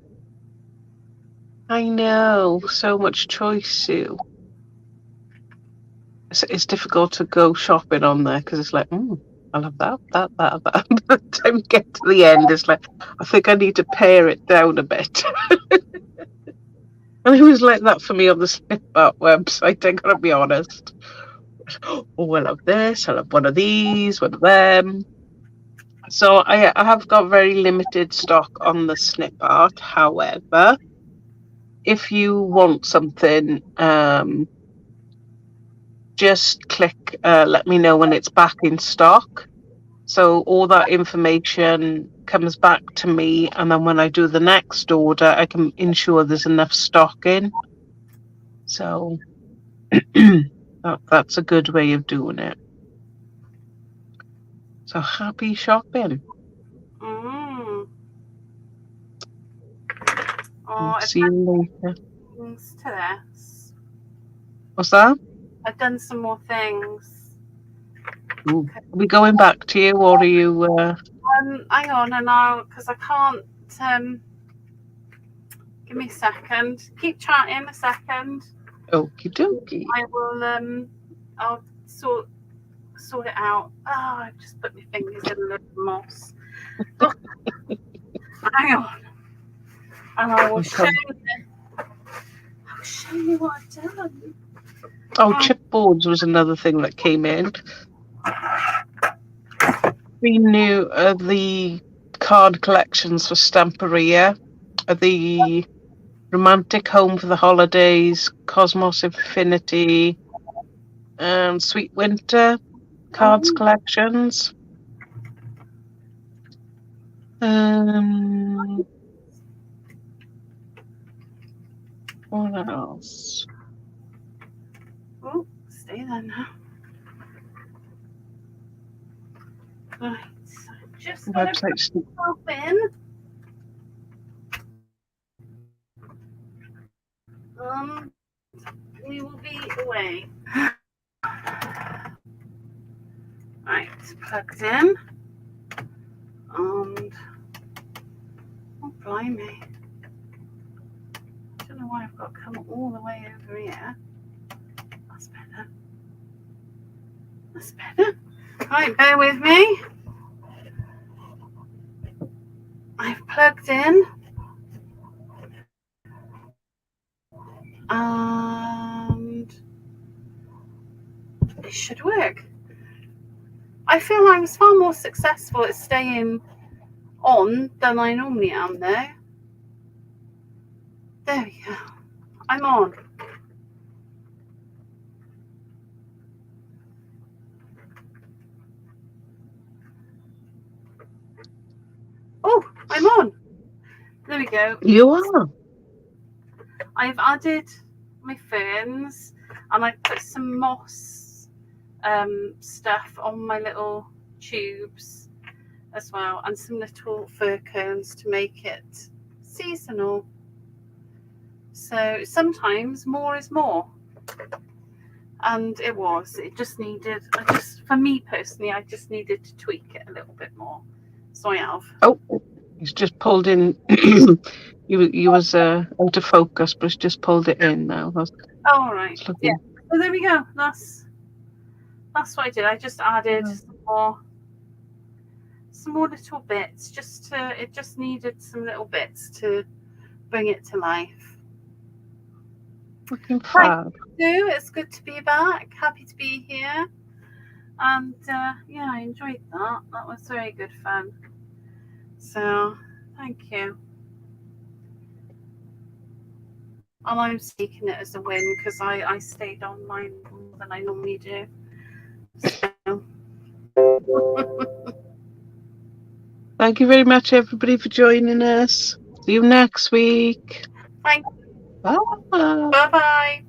I know, so much choice, Sue. It's difficult to go shopping on there because it's like, I'll have that. By the time you get to the end, it's like, I think I need to pare it down a bit. And it was like that for me on the Snip Art website, I gotta be honest. Oh, I'll have this, I'll have one of these, one of them. So I have got very limited stock on the Snip Art. However, if you want something, just click let me know when it's back in stock. So all that information comes back to me, and then when I do the next order, I can ensure there's enough stock in. So that's a good way of doing it. So happy shopping. Oh, See you later. Things to this. What's that? I've done some more things. Ooh. Are we going back to you, or are you? Hang on, and I'll because I can't. Give me a second. Keep chatting a second. Okie dokie. I will. I'll sort it out. Oh, I've just put my fingers in a little moss. Hang on, and I will show you. I'll show you what I've done. Oh, chipboards was another thing that came in. We knew the card collections for Stamperia, the Romantic Home for the Holidays, Cosmos Infinity, and Sweet Winter cards collections. What else? Oh, stay there now. Right, so just gotta put myself in. We will be away. Right, plugged in. And oh blimey. I don't know why I've got to come all the way over here. That's better. That's better. Right, bear with me. I've plugged in. And it should work. I feel I was far more successful at staying on than I normally am there. There we go. I'm on. Oh, I'm on. There we go. You are. I've added my ferns and I've put some moss stuff on my little tubes as well, and some little fir cones to make it seasonal. So sometimes more is more, and it just needed, for me personally, I just needed to tweak it a little bit more, so I have. Oh, he's just pulled in. You was out of focus, but it's just pulled it in now. Oh right, yeah. Well, there we go. That's what I did. I just added some more little bits. It just needed some little bits to bring it to life. Looking fab. It's good to be back. Happy to be here. And yeah, I enjoyed that. That was very good fun. So thank you. And I'm taking it as a win because I stayed online more than I normally do. So. Thank you very much, everybody, for joining us. See you next week. Thank you. Bye. Bye-bye.